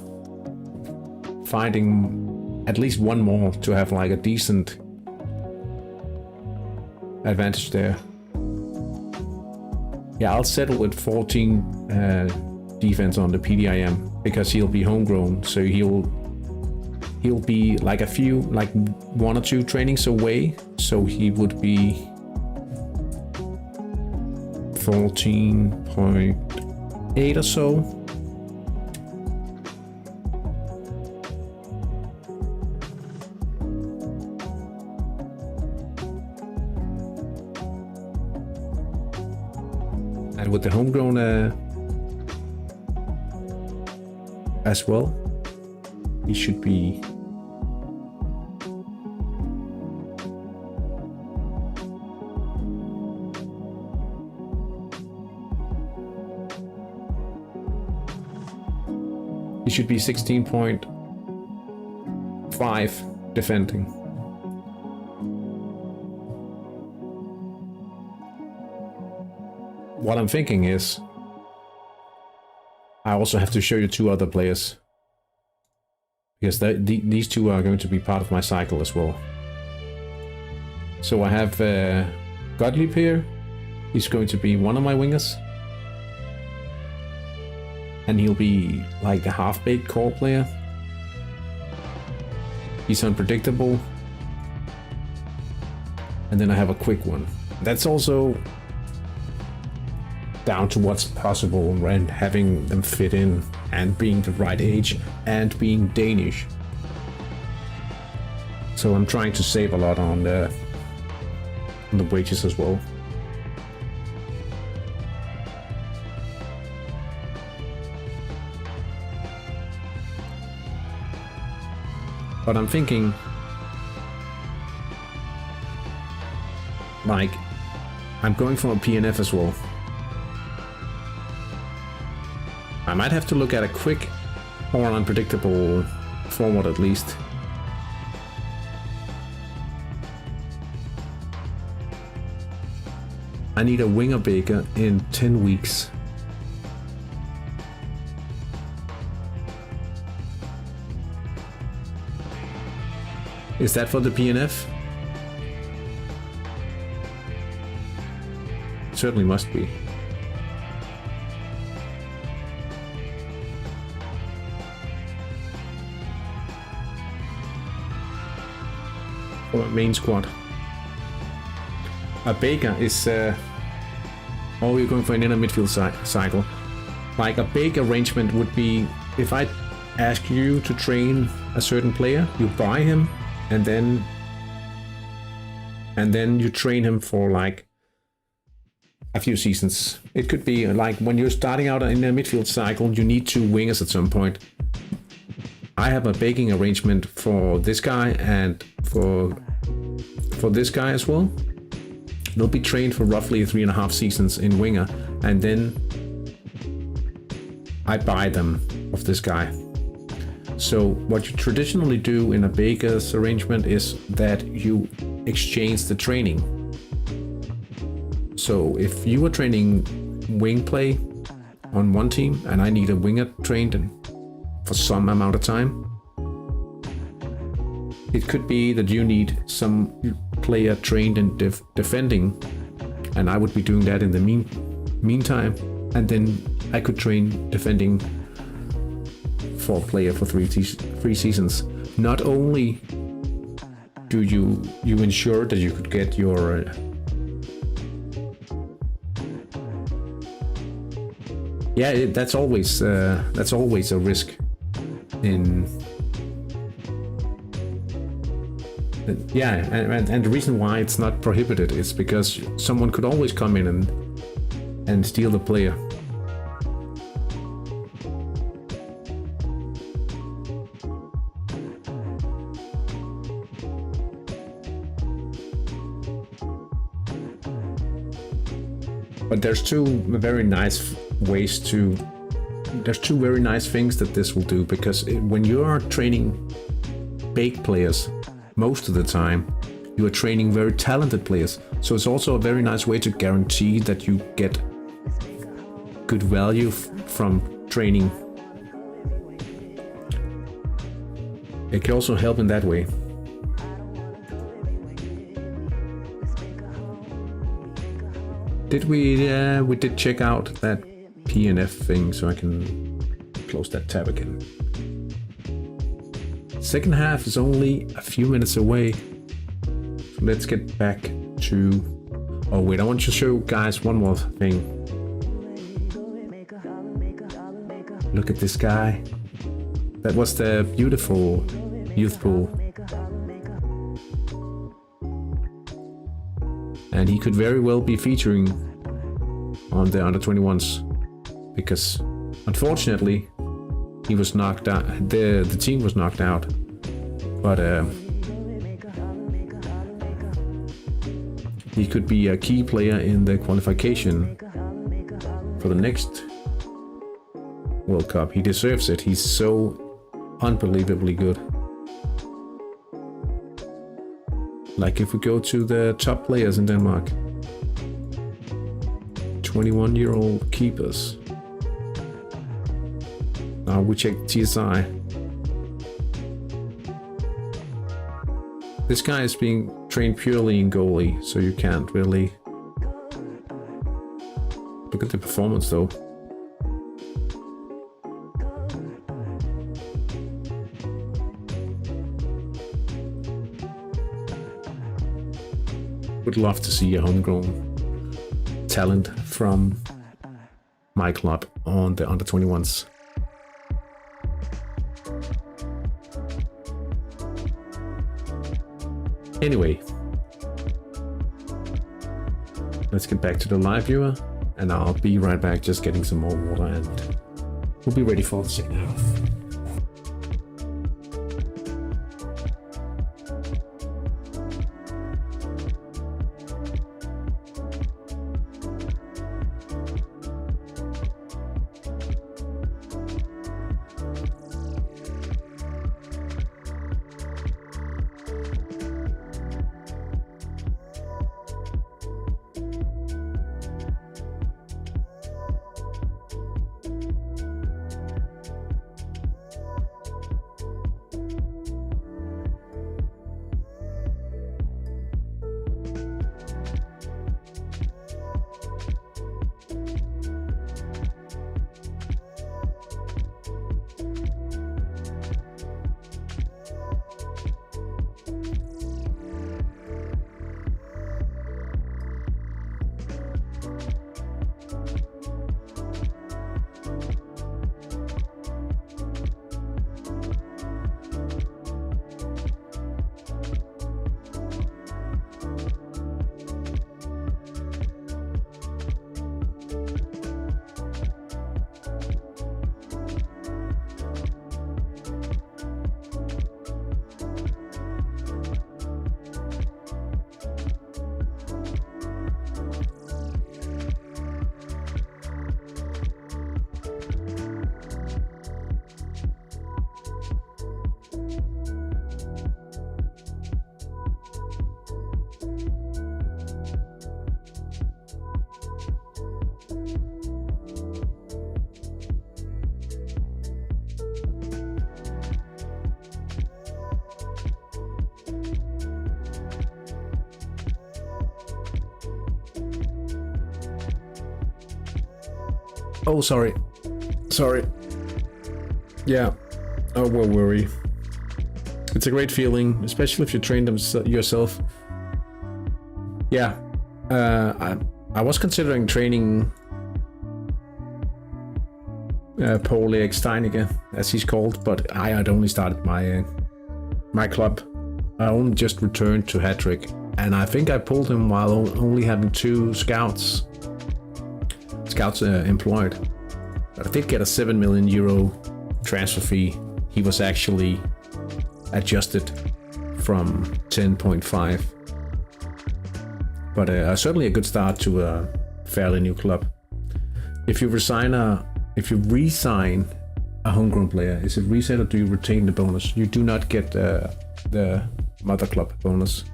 finding at least one more to have like a decent advantage there. Yeah, I'll settle with 14 defense on the PDIM because he'll be homegrown, so he'll be like like 1 or 2 trainings away, so he would be 14.8 or so. And with the homegrown as well, he should be He should be 16.5 defending. What I'm thinking is, I also have to show you 2 other players, because these 2 are going to be part of my cycle as well. So I have Gottlieb here. He's going to be one of my wingers. And he'll be like a half-baked core player. He's unpredictable. And then I have a quick one. That's also down to what's possible and having them fit in and being the right age and being Danish. So I'm trying to save a lot on the wages as well. But I'm thinking, like, I'm going for a PNF as well. I might have to look at a quick or unpredictable forward at least. I need a winger baker in 10 weeks. Is that for the PNF? Certainly must be. For main squad. A baker is oh, you're going for an inner midfield cycle. Like a bake arrangement would be, if I ask you to train a certain player, you buy him and then you train him for like a few seasons. It could be like when you're starting out in a midfield cycle, you need 2 wingers at some point. I have a baking arrangement for this guy and for this guy as well. They'll be trained for roughly 3.5 seasons in winger, and then I buy them of this guy. So what you traditionally do in a baker's arrangement is that you exchange the training. So if you are training wing play on one team and I need a winger trained for some amount of time. It could be that you need some player trained in defending, and I would be doing that in the meantime, and then I could train defending for a player for 3 seasons. Not only do you ensure that you could get your that's always a risk in and the reason why it's not prohibited is because someone could always come in and steal the player. But there's two very nice things that this will do, because when you are training big players, most of the time you are training very talented players. So it's also a very nice way to guarantee that you get good value from training. It can also help in that way. We did check out that PNF thing, so I can close that tab again. Second half is only a few minutes away. So let's get back to... Oh wait, I want to show you guys one more thing. Look at this guy. That was the beautiful youth pool. And he could very well be featuring on the under-21s, because unfortunately he was knocked out. The team was knocked out, but he could be a key player in the qualification for the next World Cup. He deserves it. He's so unbelievably good. Like if we go to the top players in Denmark, 21-year-old keepers. Now we check TSI. This guy is being trained purely in goalie, so you can't really look at the performance though. Would love to see a homegrown talent from my club on the under-21s. Anyway, let's get back to the live viewer, and I'll be right back, just getting some more water, and we'll be ready for the second half. Oh, sorry. Yeah. Oh, well, worry. It's a great feeling, especially if you train them yourself. Yeah. I was considering training Paul Erik Steinicke, as he's called, but I had only started my club. I only just returned to Hattrick, and I think I pulled him while only having 2 scouts employed. But I did get a 7 million euro transfer fee. He was actually adjusted from 10.5. But certainly a good start to a fairly new club. If you re-sign a homegrown player, is it reset or do you retain the bonus? You do not get the mother club bonus.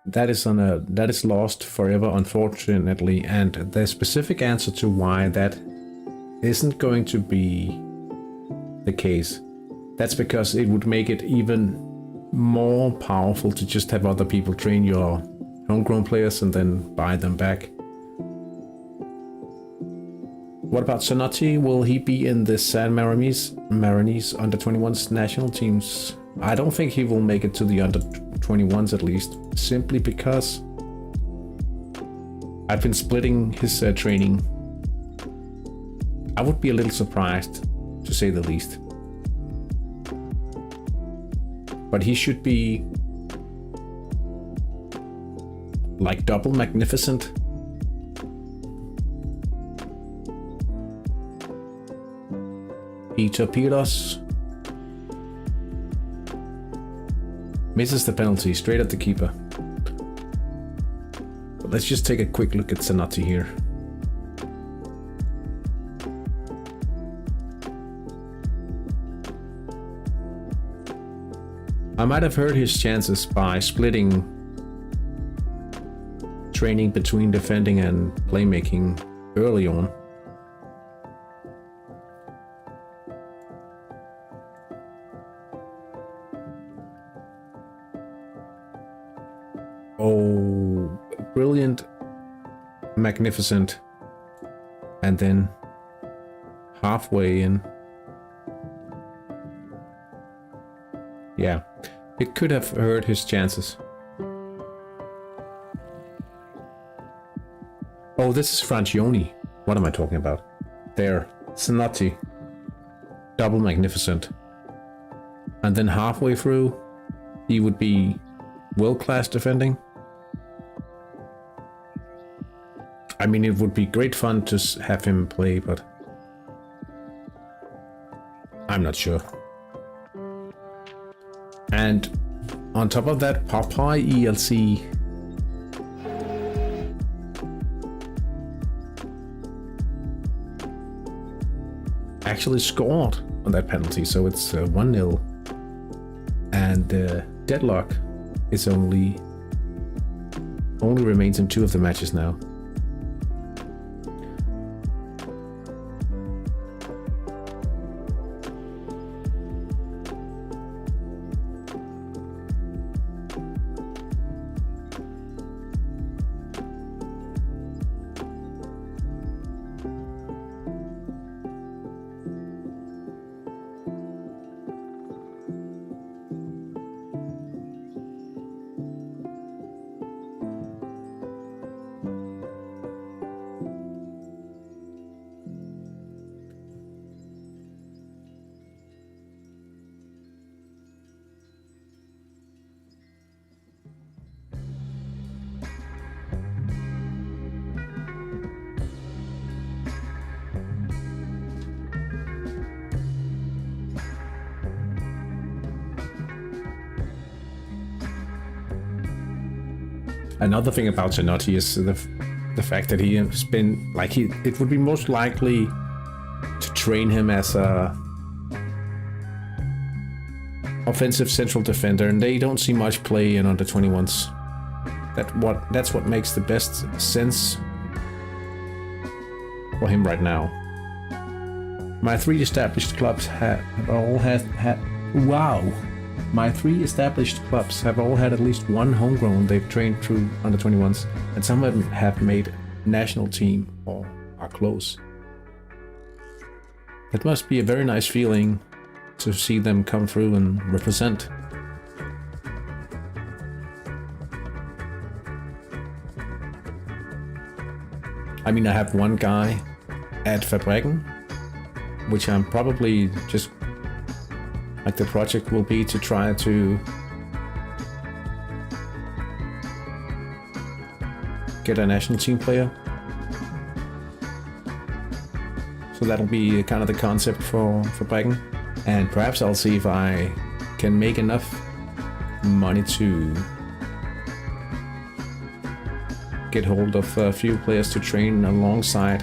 That is lost forever, unfortunately, and the specific answer to why that isn't going to be the case, that's because it would make it even more powerful to just have other people train your homegrown players and then buy them back. What about Sonotti? Will he be in the San Marinese under 21s national teams? I don't think he will make it to the under 21s, at least, simply because I've been splitting his training. I would be a little surprised, to say the least. But he should be like double magnificent. He torpedoes. Misses the penalty straight at the keeper. But let's just take a quick look at Sonotti here. I might have hurt his chances by splitting training between defending and playmaking early on. Oh, brilliant, magnificent, and then halfway in. Yeah, it could have hurt his chances. Oh, this is Francioni. What am I talking about? There, Sonotti, double magnificent. And then halfway through, he would be world-class defending. I mean, it would be great fun to have him play, but I'm not sure. And on top of that, Popeye ELC actually scored on that penalty, so it's 1-0. And deadlock is only remains in 2 of the matches now. Another thing about Sonotti is the fact that he has been like it would be most likely to train him as a offensive central defender, and they don't see much play in under 21s. That's what makes the best sense for him right now. My 3 established clubs have all had wow. My 3 established clubs have all had at least one homegrown they've trained through under 21s, and some of them have made national team or are close. It must be a very nice feeling to see them come through and represent. I mean, I have one guy at Fabrikken, which I'm probably just, like, the project will be to try to get a national team player. So that'll be kind of the concept for Fabrikken. And perhaps I'll see if I can make enough money to get hold of a few players to train alongside.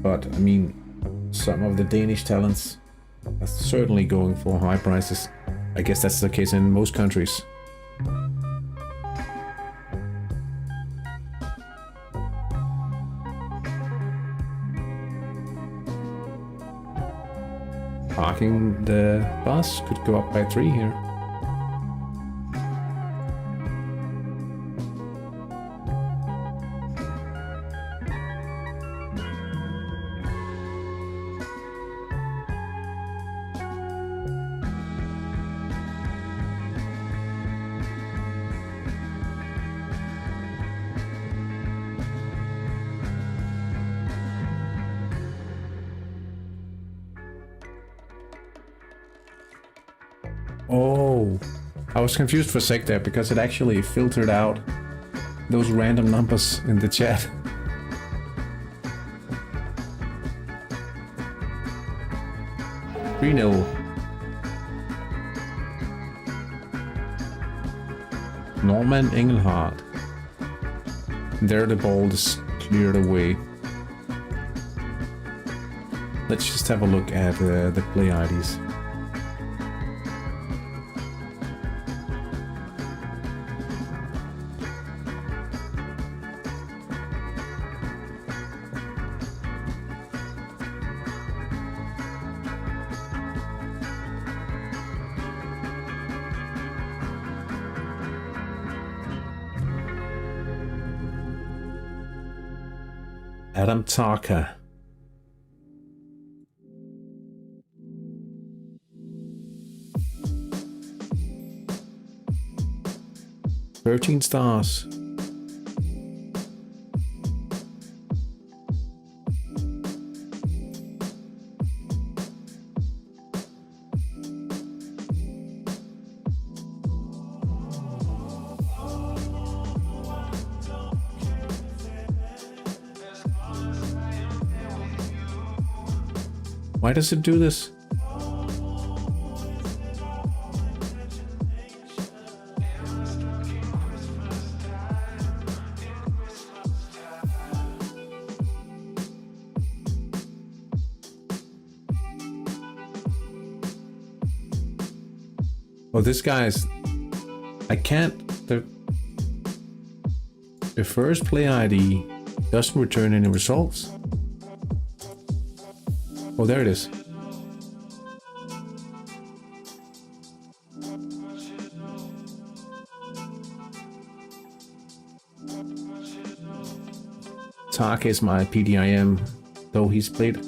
But I mean, some of the Danish talents are certainly going for high prices. I guess that's the case in most countries. Parking the bus could go up by 3 here. Oh, I was confused for a sec there because it actually filtered out those random numbers in the chat. Reno. Norman Engelhardt. There the ball is cleared away. Let's just have a look at the play IDs. Adam Tarka. $13 stars. Why does it do this? Oh, this guy's... I can't... The first play ID doesn't return any results. Oh, there it is. Tark is my PDIM, though he's played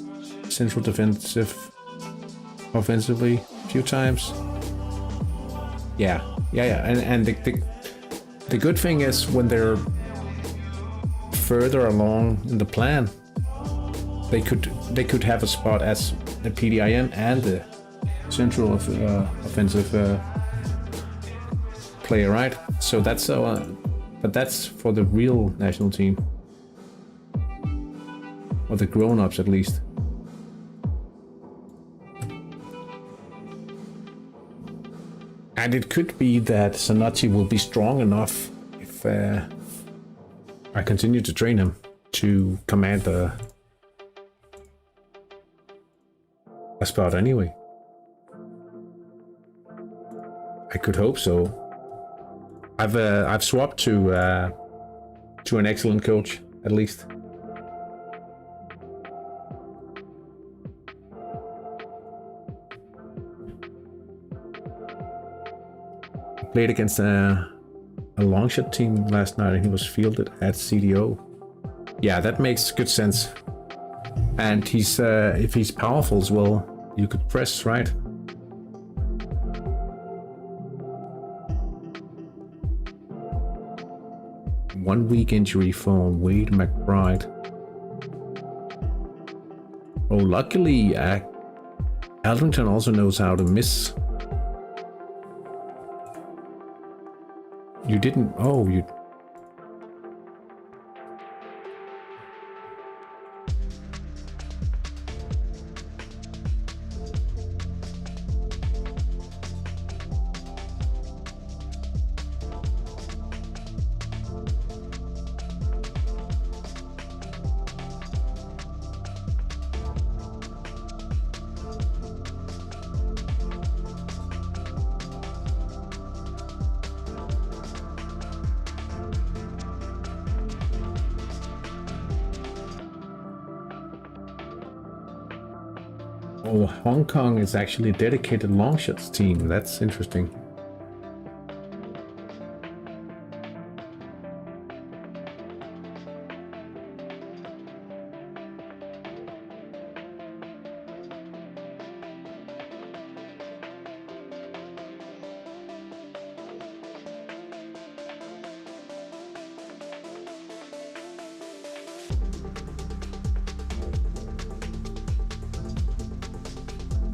central defensive offensively a few times. Yeah. And the good thing is when they're further along in the plan, they could have a spot as the PDIM and the central offensive player, right? So that's but that's for the real national team, or the grown-ups at least. And it could be that Sanochi will be strong enough if I continue to train him to command a spot anyway. I could hope so. I've swapped to an excellent coach at least. Played against a long shot team last night and he was fielded at CDO. Yeah, that makes good sense. And he's if he's powerful as well, you could press, right? One week injury for Wade McBride. Oh, luckily, Aldrington also knows how to miss. You didn't. Oh, you. Oh, Hong Kong is actually a dedicated long shots team. That's interesting.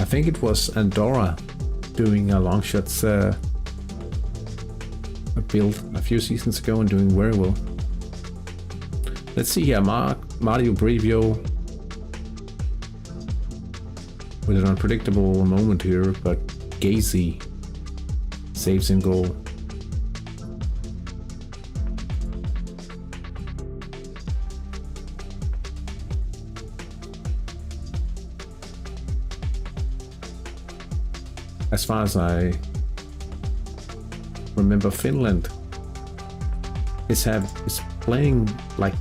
I think it was Andorra doing a long shots a build a few seasons ago and doing very well. Let's see here, Mario Brevio with an unpredictable moment here, but Gazy saves in goal. As far as I remember, Finland is playing like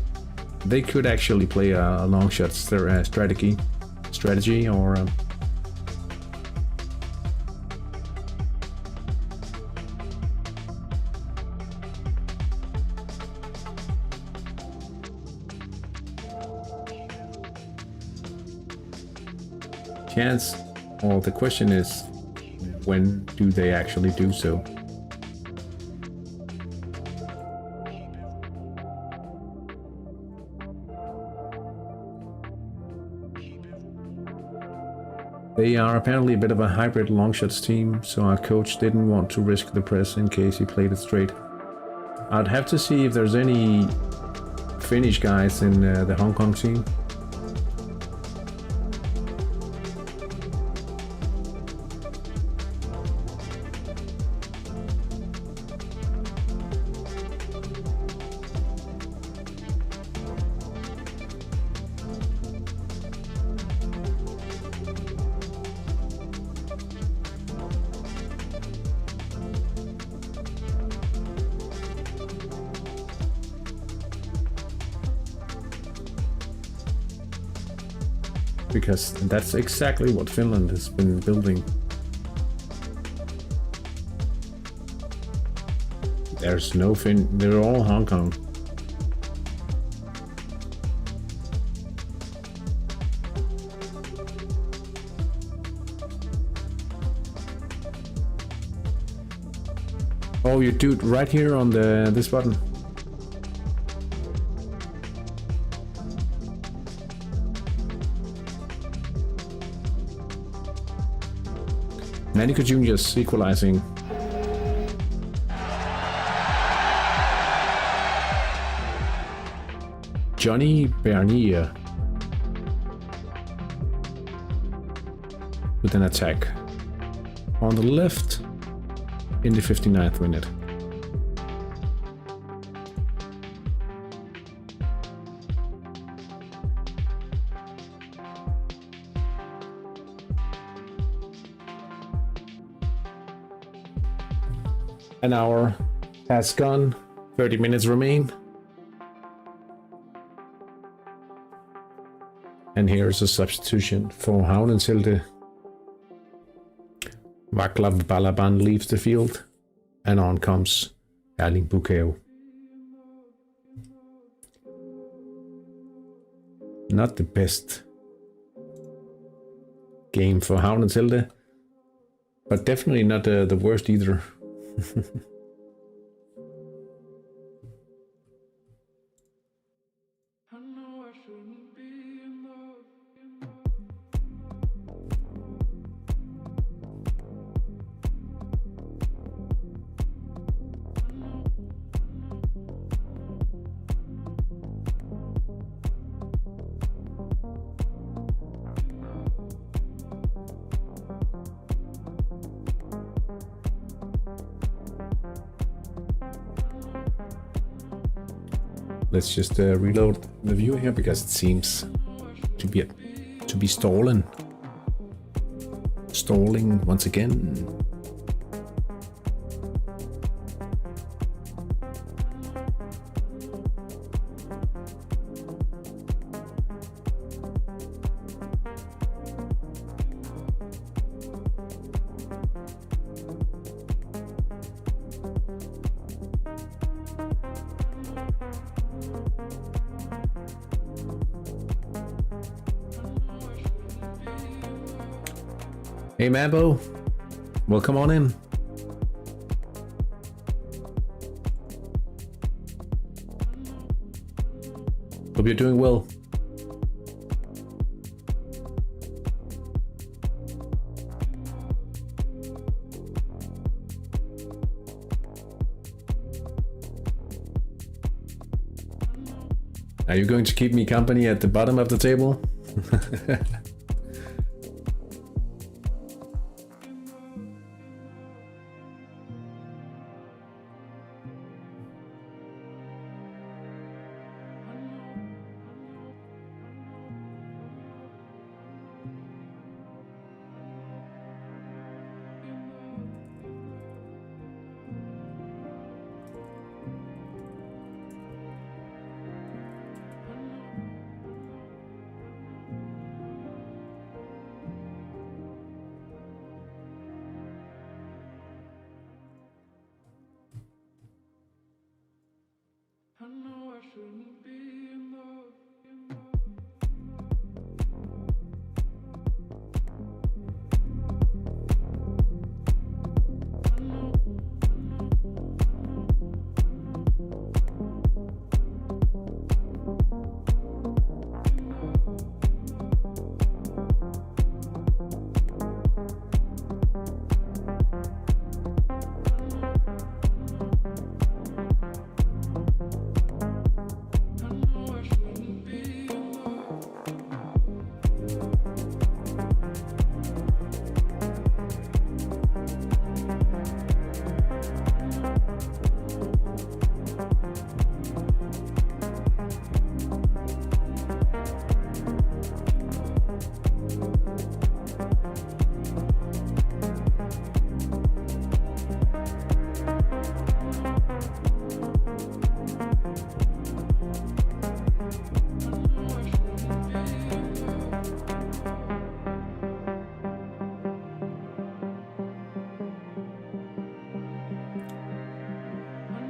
they could actually play a long shots strategy or chance. Or the question is, when do they actually do so? They are apparently a bit of a hybrid long shots team, so our coach didn't want to risk the press in case he played it straight. I'd have to see if there's any Finnish guys in the Hong Kong team. Because that's exactly what Finland has been building. There's no they're all Hong Kong. Oh, you do it right here on this button. Manico Juniors equalizing. Johnny Bernier with an attack on the left in the 59th minute. An hour has gone, 30 minutes remain. And here's a substitution for Havnenselde. Vaclav Balaban leaves the field, And on comes Erling Bukeo. Not the best game for Havn and Tilde, but definitely not the worst either. Let's just reload the viewer here because it seems to be stalling once again. Hey Mambo, welcome on in. Hope you're doing well. Are you going to keep me company at the bottom of the table?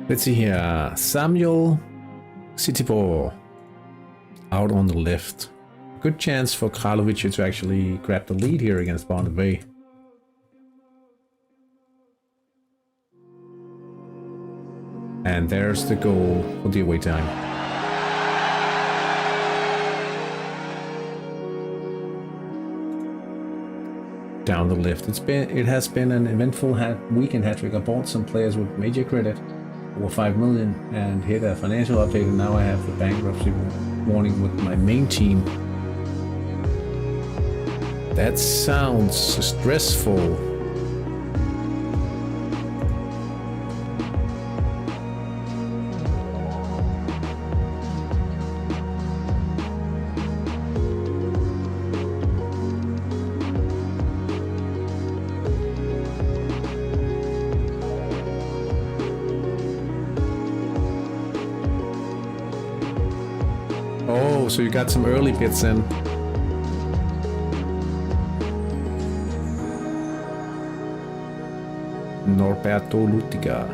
Let's see here. Samuel Sitibor out on the left. Good chance for Kralovic to actually grab the lead here against Barnabé. And there's the goal for the away time. Down the left. It has been an eventful weekend hat-trick. I bought some players with major credit, over 5 million, and hit a financial update, and now I have the bankruptcy warning with my main team. That sounds stressful. So you got some early bits in. Norberto Lutiga.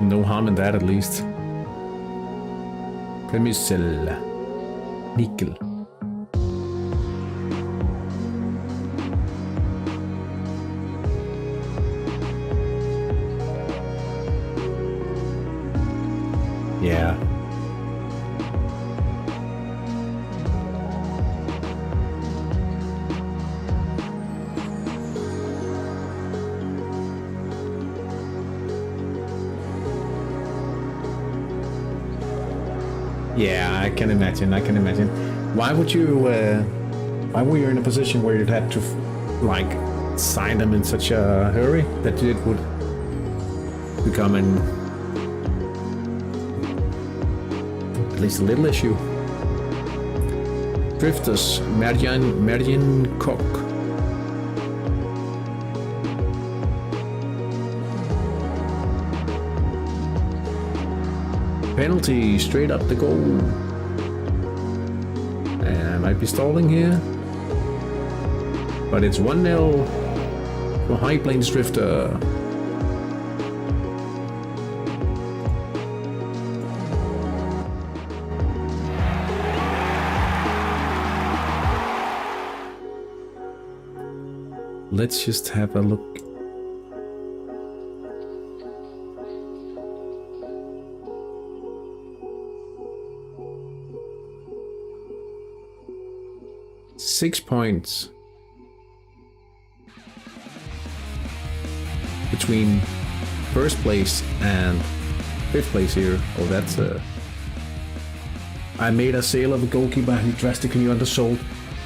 No harm in that, at least. Premisel. Nickel. Yeah. Yeah, I can imagine. Why would you? Why were you in a position where you'd had to, like, sign them in such a hurry that it would become at least a little issue? Drifters, Merjan Koch. Penalty straight up the goal. I might be stalling here, but it's 1-0 for High Plains Drifter. Let's just have a look. Six points between first place and fifth place here. Oh, that's I made a sale of a goalkeeper who drastically undersold.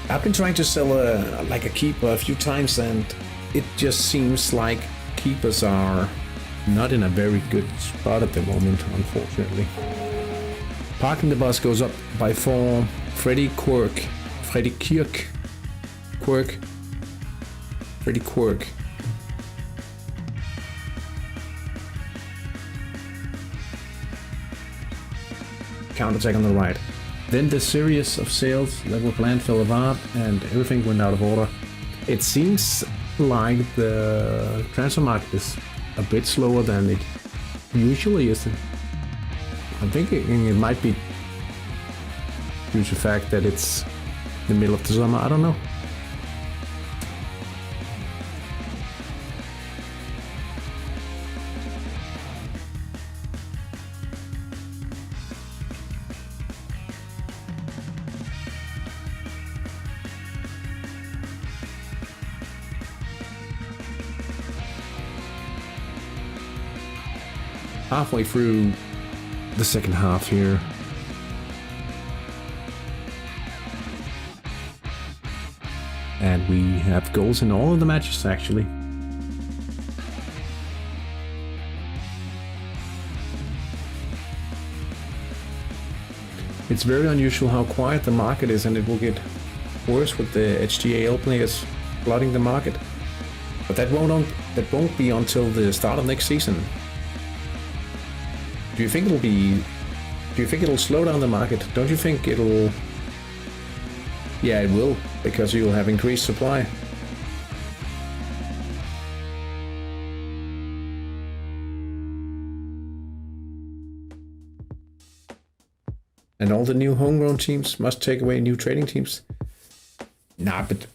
I've been trying to sell a keeper a few times, and it just seems like keepers are not in a very good spot at the moment, unfortunately. Parking the bus goes up by 4. Freddie Quirk. Counter-attack on the right. Then the series of sales that were planned fell apart and everything went out of order. It seems like the transfer market is a bit slower than it usually is. I'm thinking it might be due to the fact that it's the middle of the summer. I don't know. Halfway through the second half here. And we have goals in all of the matches, actually. It's very unusual how quiet the market is, and it will get worse with the HTAL players flooding the market. But that won't be until the start of next season. Do you think it'll slow down the market? Don't you think it'll... Yeah, it will, because you'll have increased supply. And all the new homegrown teams must take away new trading teams. Nah, but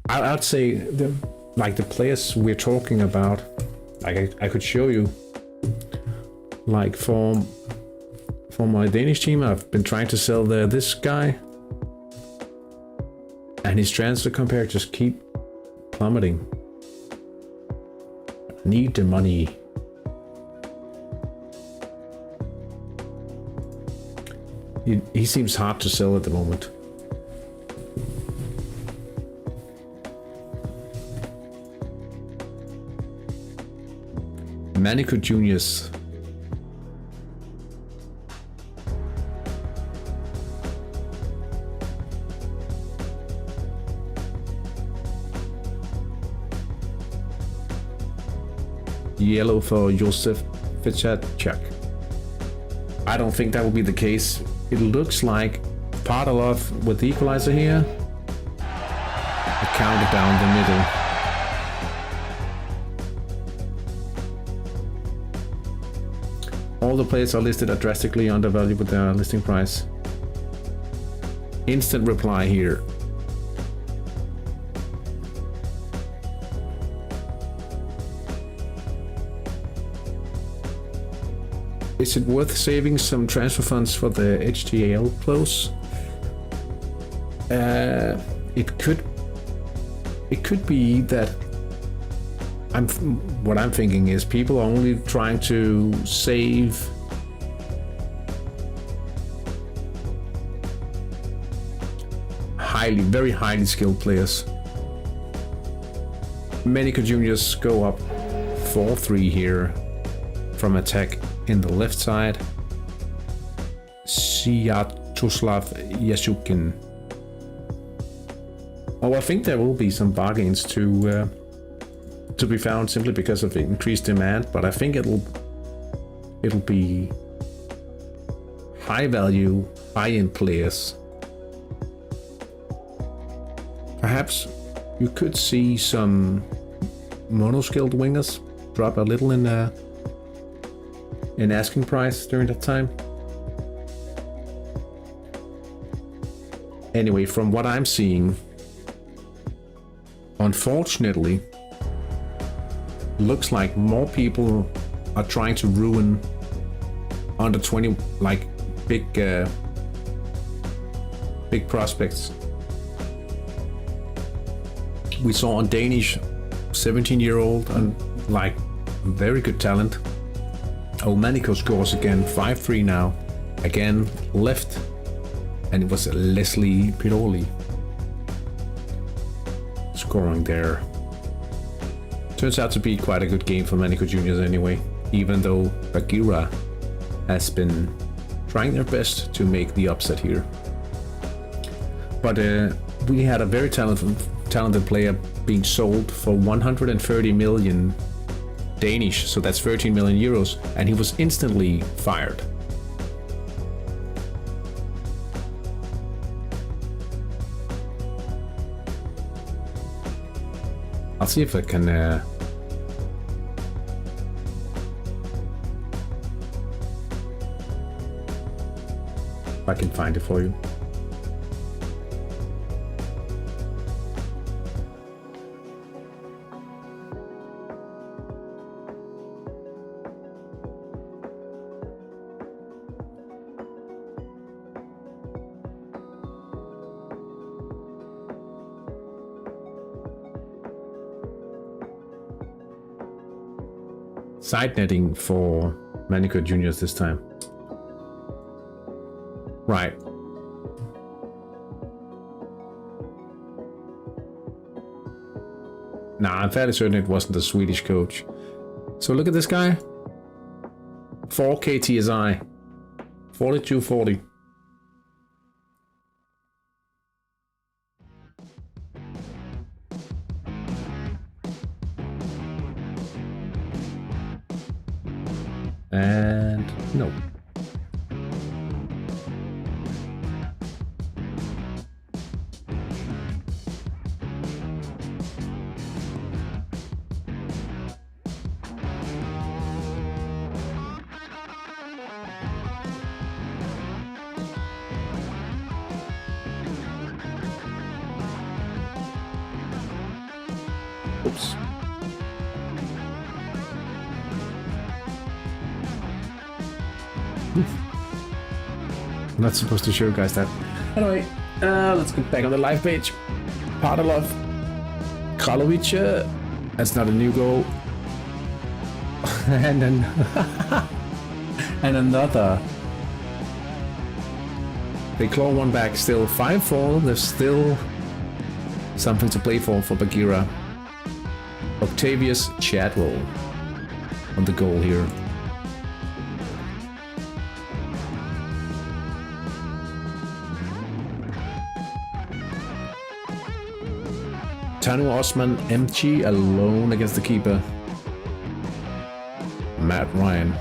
I'd say the players we're talking about, like I could show you. Like for my Danish team, I've been trying to sell this guy, and his transfer compare just keep plummeting. I need the money. He seems hard to sell at the moment. Manico Juniors. Yellow for Josef Fichatchak. I don't think that will be the case. It looks like Padalov with the equalizer here. A counter down the middle. All the players are listed at drastically undervalued with their listing price. Instant reply here. Is it worth saving some transfer funds for the HTI close? It could be that what I'm thinking is people are only trying to save very highly skilled players. Medico Juniors go up 4-3 here from attack in the left side. Sviatoslav Yashukin. Oh, I think there will be some bargains to be found simply because of the increased demand, but I think it'll be high value, high-end players. Perhaps you could see some mono-skilled wingers drop a little in asking price during that time. Anyway, from what I'm seeing, unfortunately, looks like more people are trying to ruin under 20 like big prospects. We saw on Danish 17-year-old and like very good talent. Oh, Manico scores again, 5-3 now. Again, left, and it was Leslie Piroli scoring there. Turns out to be quite a good game for Manico Juniors anyway, even though Bagheera has been trying their best to make the upset here. But we had a very talented player being sold for 130 million Danish, so that's 13 million euros, and he was instantly fired. I'll see if I can find it for you. Side netting for Manico Juniors this time. Right. Nah, I'm fairly certain it wasn't the Swedish coach. So look at this guy. 4K TSI. 4240. And no. Oops. I'm not supposed to show you guys that. Anyway, let's get back on the live page. Padalov, Kralovic, that's not a new goal. And then and another. They claw one back, still 5-4. There's still something to play for Bagheera. Octavius Chadwell on the goal here. Tanu Osman MG alone against the keeper. Matt Ryan.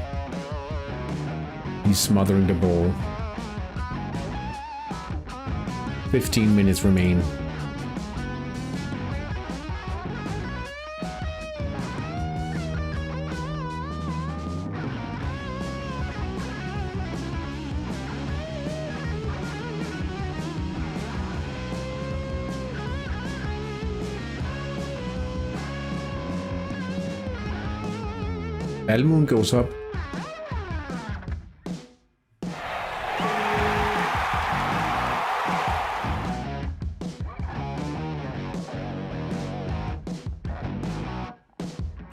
He's smothering the ball. 15 minutes remain. Almuen goes up.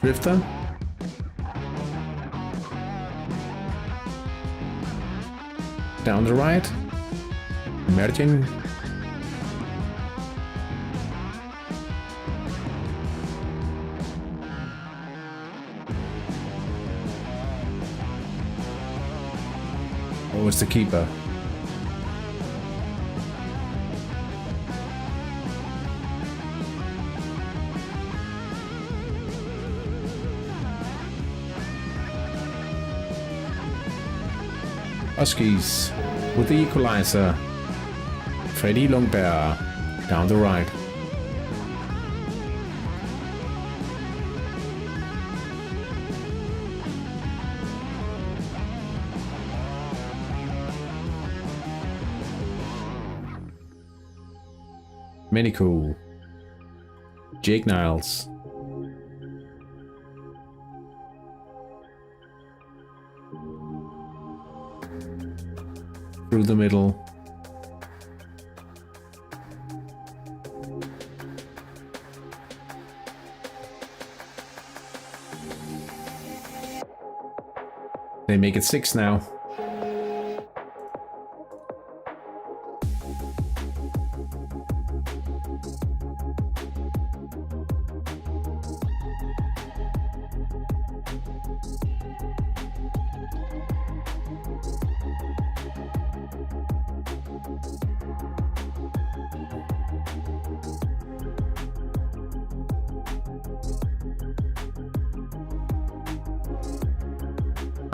Drifter. Down the right. Merging. Oh, it's the keeper. Huskies with the equalizer. Freddie Longbear down the right. Minico. Jake Niles. Through the middle. They make it 6 now.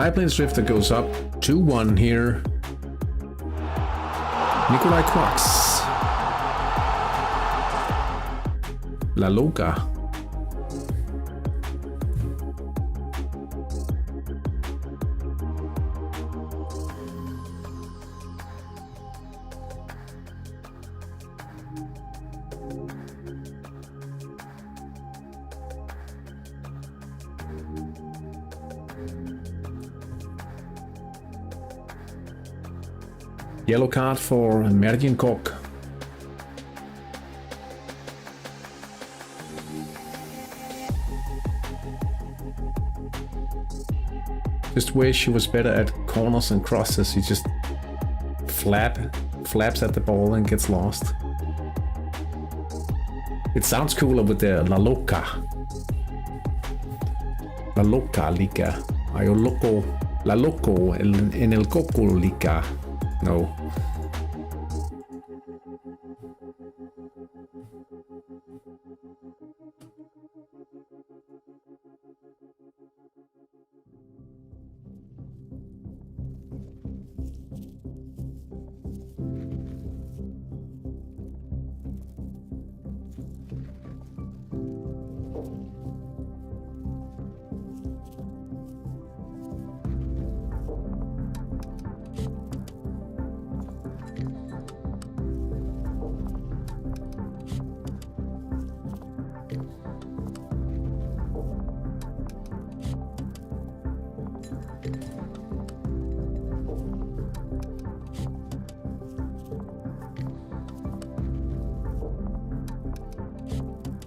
High Plains Drifter goes up 2-1 here. Nikolai Quax. La Loca. Yellow card for Mergin Kok. Just wish she was better at corners and crosses. She just flaps at the ball and gets lost. It sounds cooler with the La Loca. La Loca Liga. Ayo loco. La Loco en el Coco Liga. No.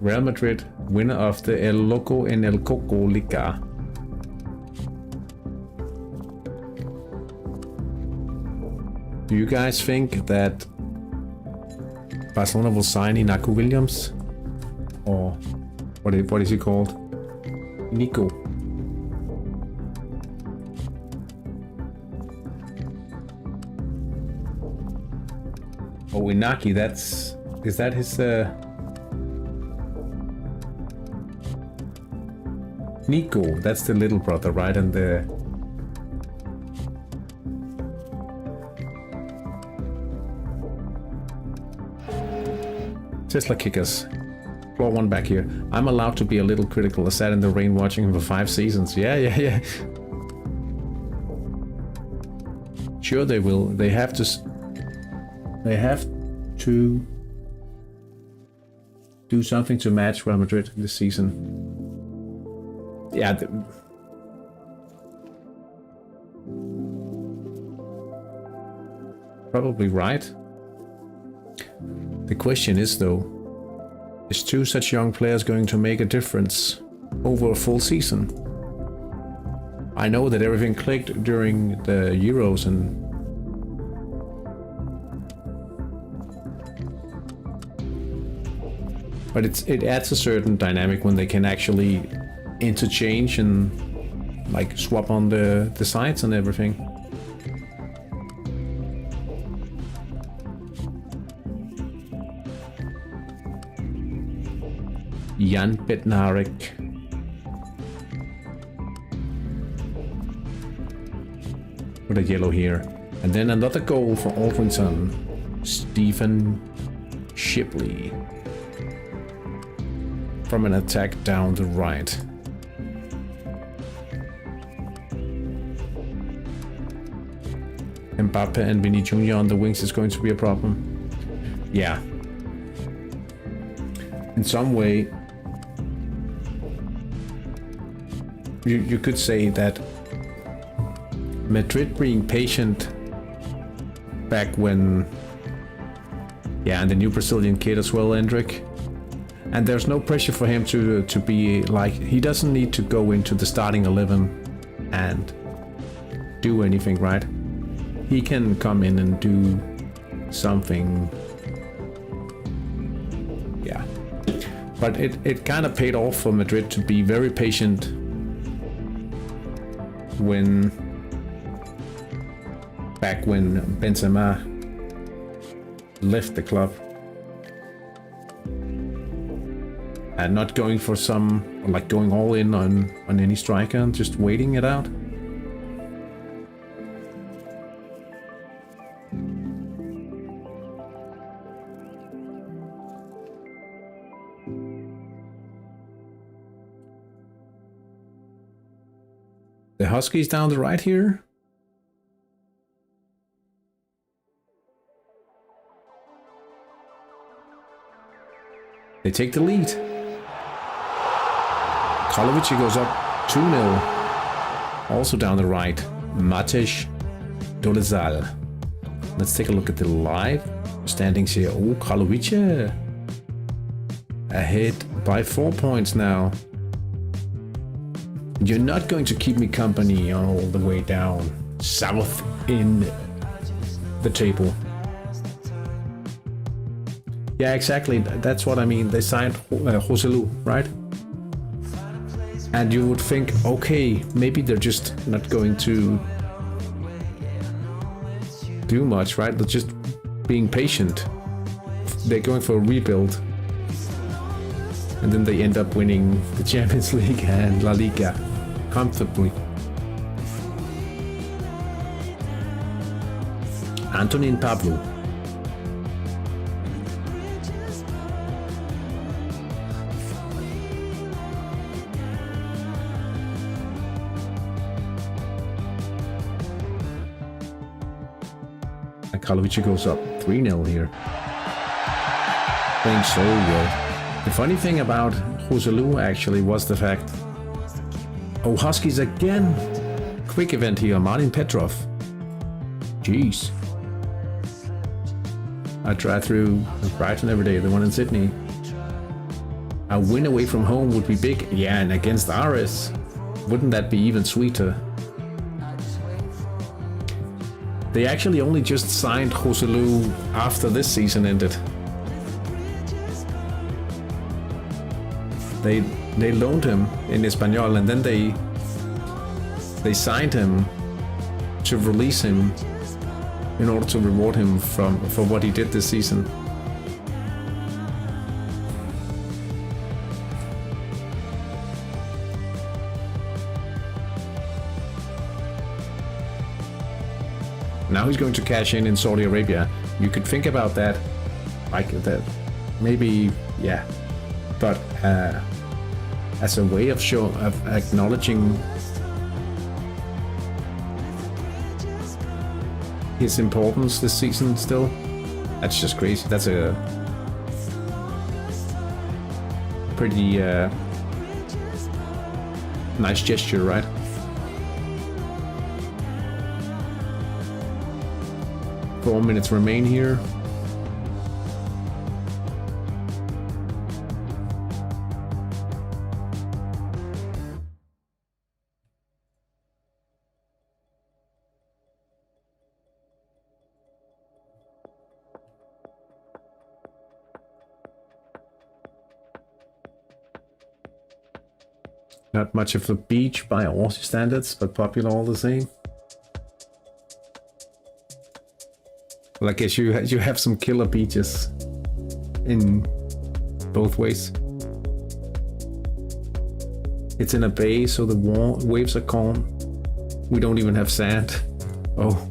Real Madrid, winner of the El Loco en el Coco Liga. Do you guys think that Barcelona will sign Inaku Williams? Or what is he called? Nico. Oh, Inaki, is that his Nico, that's the little brother, right? And the Tesla kickers. Floor one back here. I'm allowed to be a little critical. I sat in the rain watching him for 5 seasons. Yeah. Sure they will. They have to do something to match Real Madrid this season. Yeah. Probably right. The question is though, is 2 such young players going to make a difference over a full season? I know that everything clicked during the Euros but it adds a certain dynamic when they can actually interchange and like swap on the sides and everything. Jan Bednarek. With a yellow here. And then another goal for Aldrington. Stephen Shipley. From an attack down the right. Mbappe and Vinny Jr. on the wings is going to be a problem. Yeah. In some way, you could say that Madrid being patient back when, yeah, and the new Brazilian kid as well, Endrick. And there's no pressure for him to be like, he doesn't need to go into the starting 11 and do anything, right? He can come in and do something. Yeah. But it kind of paid off for Madrid to be very patient back when Benzema left the club. And not going for going all in on any striker and just waiting it out. The Huskies down the right here. They take the lead. Karlovic goes up 2-0. Also down the right, Matej Dolezal. Let's take a look at the live standings here. Oh, Karlovic ahead by 4 points now. You're not going to keep me company all the way down south in the table. Yeah, exactly. That's what I mean. They signed Joselu, right? And you would think, okay, maybe they're just not going to do much, right? They're just being patient. They're going for a rebuild. And then they end up winning the Champions League and La Liga comfortably. Antonin Pablo. And Karlovic goes up 3-0 here. Playing so well. The funny thing about Joselu actually was the fact... Oh, Huskies again! Quick event here, Martin Petrov. Jeez. I drive through Brighton every day, the one in Sydney. A win away from home would be big. Yeah, and against Ares, wouldn't that be even sweeter? They actually only just signed Joselu after this season ended. They loaned him in Espanyol and then they signed him to release him in order to reward him for what he did this season. Now he's going to cash in Saudi Arabia. You could think about that, like that. maybe, yeah. But as a way of acknowledging his importance this season still, that's just crazy. That's a pretty nice gesture, right? Four minutes remain here. Not much of a beach by Aussie standards, but popular all the same. Well, I guess you have some killer beaches in both ways. It's in a bay, so the waves are calm. We don't even have sand. Oh.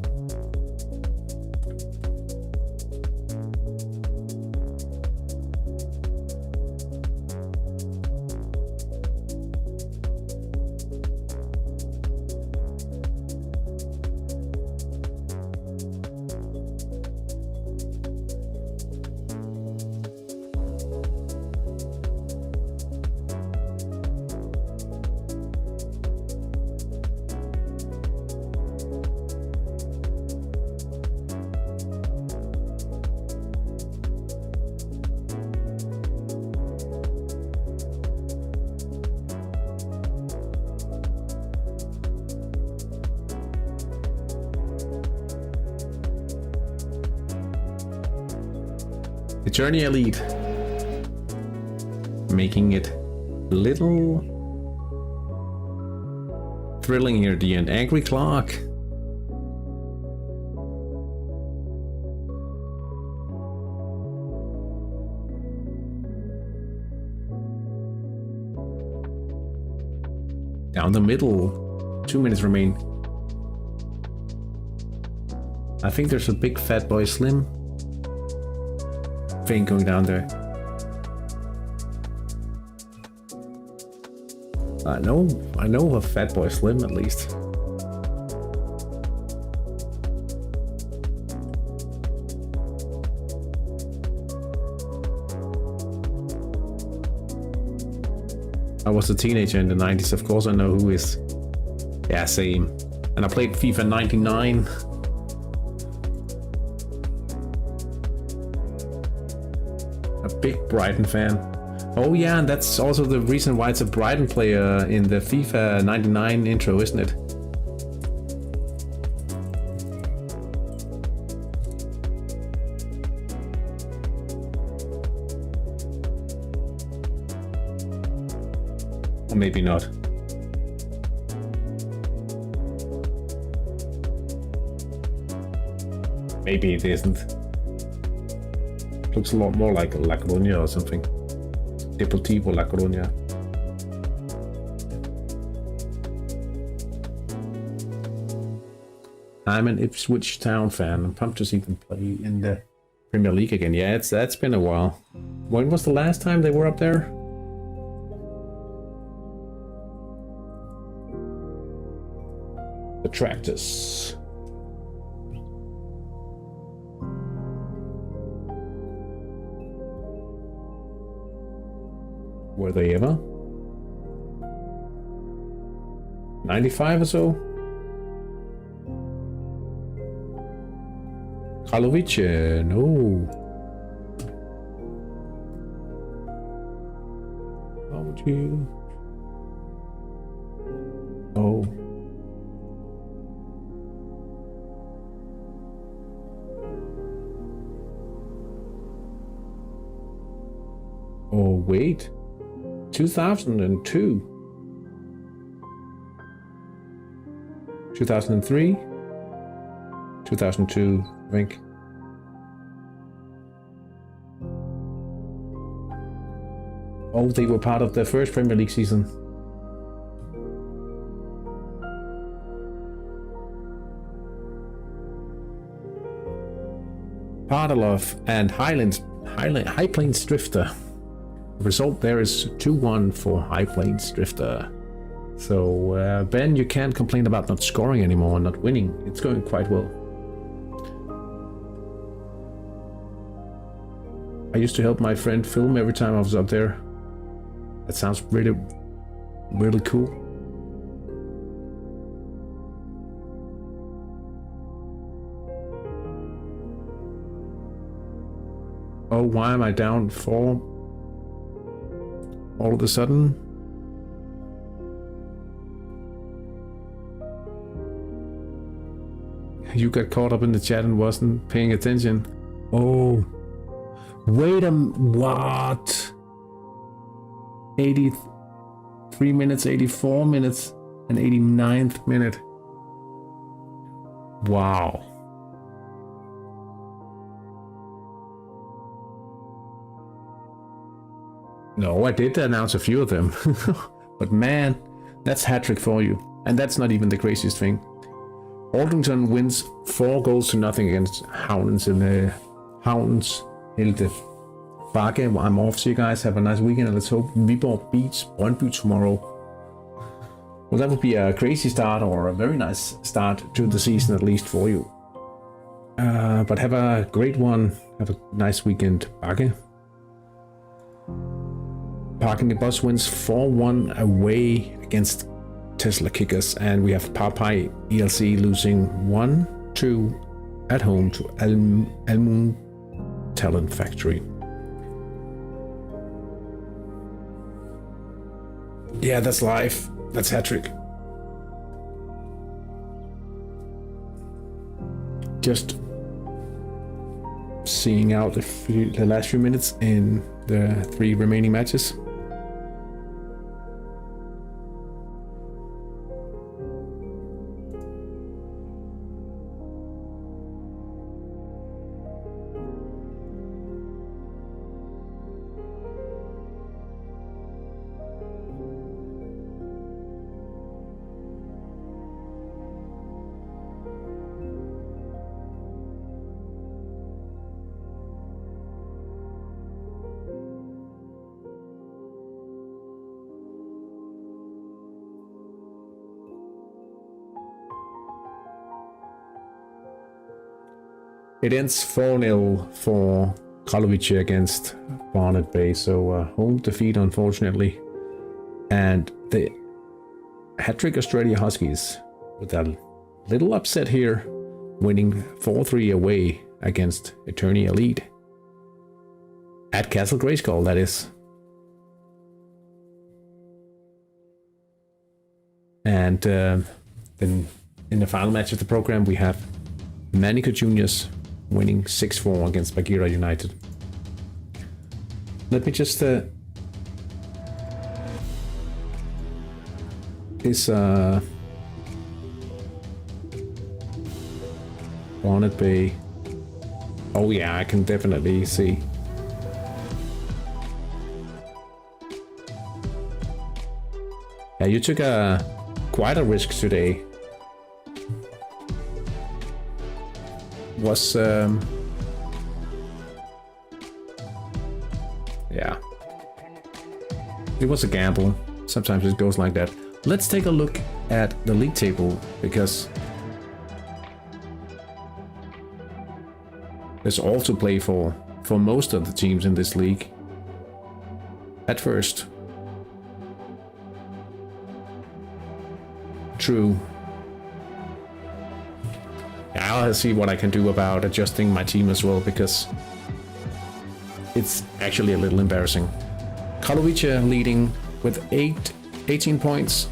Journey Elite, making it a little thrilling here at the end. Angry Clark. Down the middle, 2 minutes remain. I think there's a big Fat Boy Slim thing going down there. I know a Fat Boy Slim at least. I was a teenager in the 90s, of course I know who is. Yeah, same. And I played FIFA 99. Big Brighton fan. Oh yeah, and that's also the reason why it's a Brighton player in the FIFA 99 intro, isn't it? Or maybe not. Maybe it isn't. Looks a lot more like La Coruña or something. Deportivo La Coruña. I'm an Ipswich Town fan. I'm pumped to see them play in the Premier League again. Yeah, that's been a while. When was the last time they were up there? The Tractors. Were they ever? 95 or so? Karlovice, no. How would you? Oh. Oh, wait. 2002. 2003. 2002, I think. Oh, they were part of the first Premier League season. Partalov and Highlands High Plains Drifter. The result there is 2-1 for High Plains Drifter. So Ben, you can't complain about not scoring anymore and not winning. It's going quite well. I used to help my friend film every time I was up there. That sounds really, really cool. Oh, why am I down 4 all of a sudden? You got caught up in the chat and wasn't paying attention. Oh, wait a what? 83 minutes, 84 minutes, and 89th minute. Wow. No, I did announce a few of them. But man, that's hat-trick for you. And that's not even the craziest thing. Aldrington wins 4-0 against Havnens in the Havnens Helte Bakke. I'm off, so you guys have a nice weekend, and let's hope Viborg beats Brøndby tomorrow. Well, that would be a crazy start, or a very nice start to the season, at least for you. But have a great one. Have a nice weekend, Bakke. Parking the Bus wins 4-1 away against Tesla Kickers, and we have Papai ELC losing 1-2 at home to Almund Talent Factory. Yeah, that's live. That's hat-trick. Just seeing out the last few minutes in the 3 remaining matches. It ends 4-0 for Karlovice against Barnet Bay, so home defeat, unfortunately. And the Hattrick Australia Huskies with a little upset here, winning 4-3 away against HTI League. At Castle Grayskull, that is. And then in the final match of the program, we have Manico Juniors winning 6-4 against Bagheera United. Let me just is Barnet Bay. Oh yeah, I can definitely see. Yeah, you took quite a risk today. Was yeah, it was a gamble. Sometimes it goes like that. Let's take a look at the league table, because there's all to play for most of the teams in this league. At first, true. I'll see what I can do about adjusting my team as well, because it's actually a little embarrassing. Karlovice leading with 18 points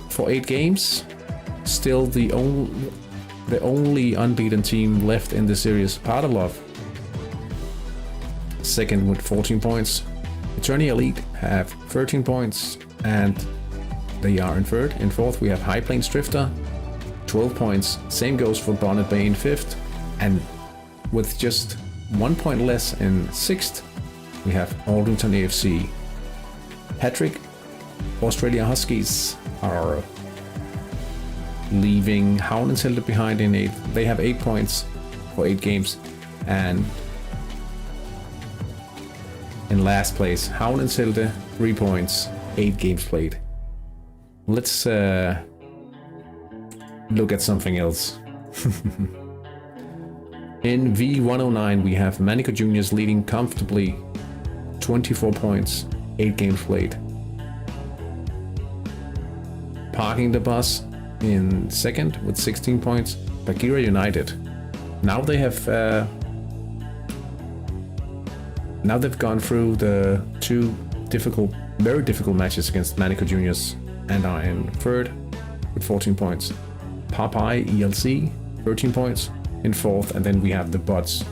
for 8 games. Still the only unbeaten team left in the series. Partalov second with 14 points. HTI League have 13 points, and they are in third. In fourth, we have High Plains Drifter, 12 points. Same goes for Barnet Bay in 5th, and with just 1 point less in 6th, we have Aldrington AFC. Hattrick Australia Huskies are leaving Havnens Helte behind in 8th. They have 8 points for 8 games, and In last place, Havnenselde, 3 points, 8 games played. Let's look at something else. In V.109, we have Manico Juniors leading comfortably, 24 points, 8 games played. Parking the Bus in second with 16 points, Bagheera United. Now they have now they've gone through the 2 very difficult matches against Manico Juniors and are in third with 14 points. Popeye ELC, 13 points in fourth, and then we have the Buds.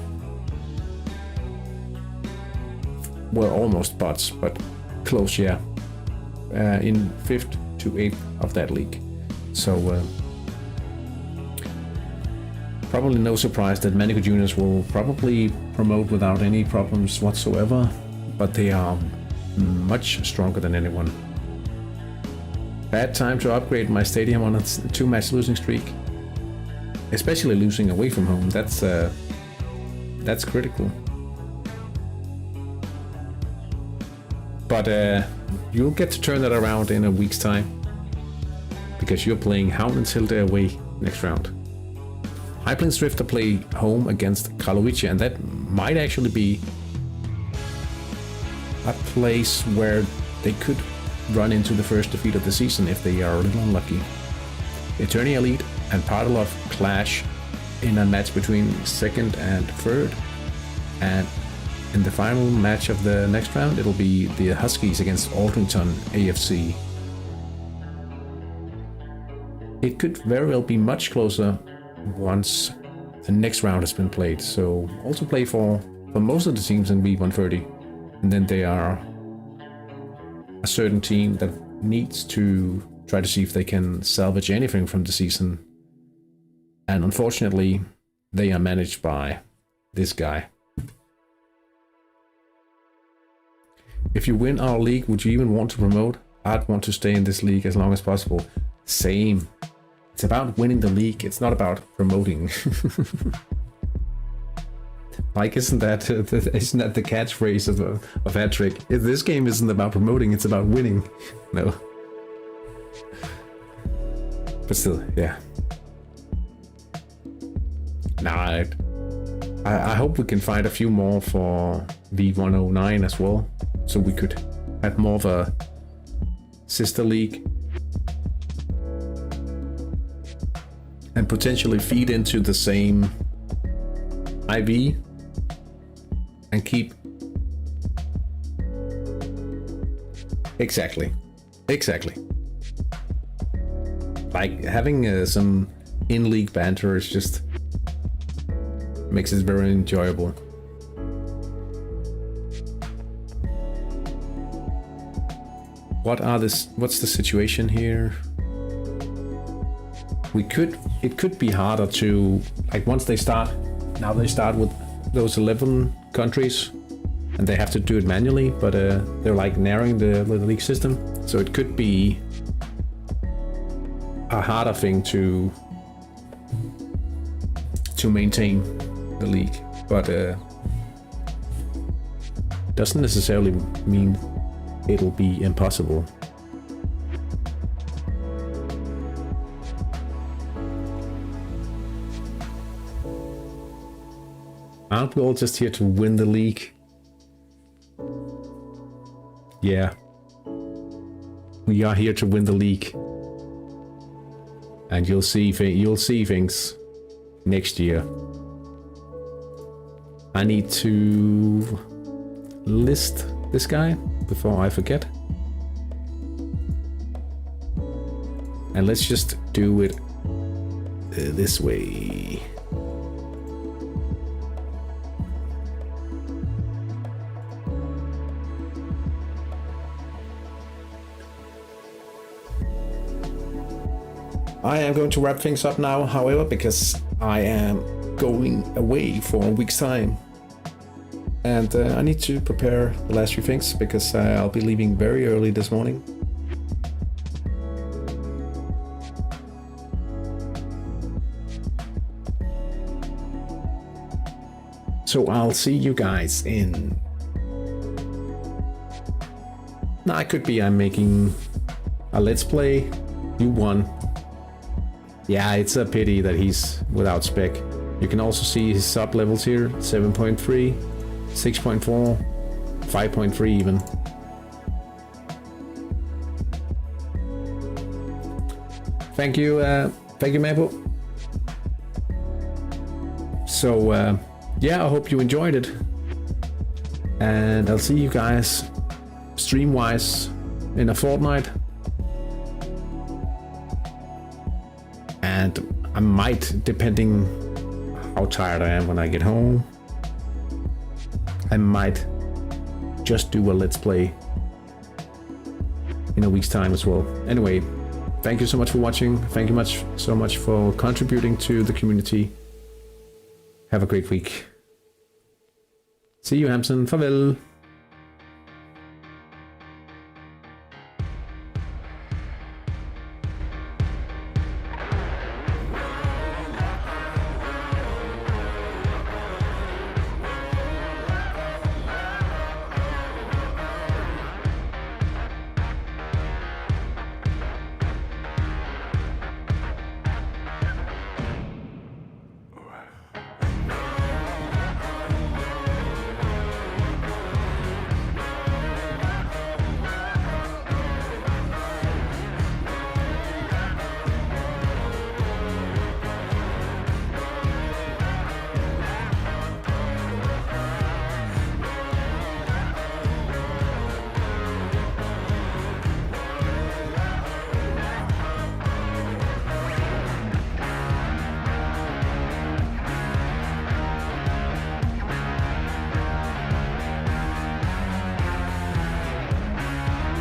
Well, almost Buds, but close, yeah. In 5th to 8th of that league. So probably no surprise that Manico Juniors will probably promote without any problems whatsoever, but they are much stronger than anyone. Bad time to upgrade my stadium on a 2-match losing streak. Especially losing away from home, that's critical. But you'll get to turn that around in a week's time, because you're playing Havnenselde away next round. High Plains Drifter play home against Karlovice, and that might actually be a place where they could run into the first defeat of the season if they are a little unlucky. Eternia Elite and Partalov clash in a match between second and third, and in the final match of the next round it'll be the Huskies against Aldrington AFC. It could very well be much closer once the next round has been played, so also play for most of the teams in V.130, and then they are a certain team that needs to try to see if they can salvage anything from the season, and unfortunately they are managed by this guy. If you win our league, would you even want to promote? I'd want to stay in this league as long as possible. Same. It's about winning the league, it's not about promoting. Like, isn't that the catchphrase of Hattrick? This game isn't about promoting, it's about winning. No. But still, yeah. Nah, I hope we can find a few more for V.109 as well, so we could have more of a sister league. And potentially feed into the same IV and keep... Exactly. Like, having some in-league banter is just makes it very enjoyable. What's the situation here? It could be harder to, like, once they start, now they start with those 11 countries and they have to do it manually, but they're like narrowing the league system, so it could be a harder thing to maintain the league, but doesn't necessarily mean it'll be impossible. Aren't we all just here to win the league? Yeah. We are here to win the league. And you'll see things next year. I need to list this guy before I forget. And let's just do it this way. I am going to wrap things up now, however, because I am going away for a week's time. And I need to prepare the last few things, because I'll be leaving very early this morning. So I'll see you guys in Nah, it could be I'm making a let's play. You won. Yeah, it's a pity that he's without spec. You can also see his sub levels here, 7.3, 6.4, 5.3 even. Thank you, Maple. So, yeah, I hope you enjoyed it. And I'll see you guys stream-wise in a fortnight. And I might, depending how tired I am when I get home, I might just do a let's play in a week's time as well. Anyway, thank you so much for watching. Thank you so much for contributing to the community. Have a great week. See you, Hampson. Farvel.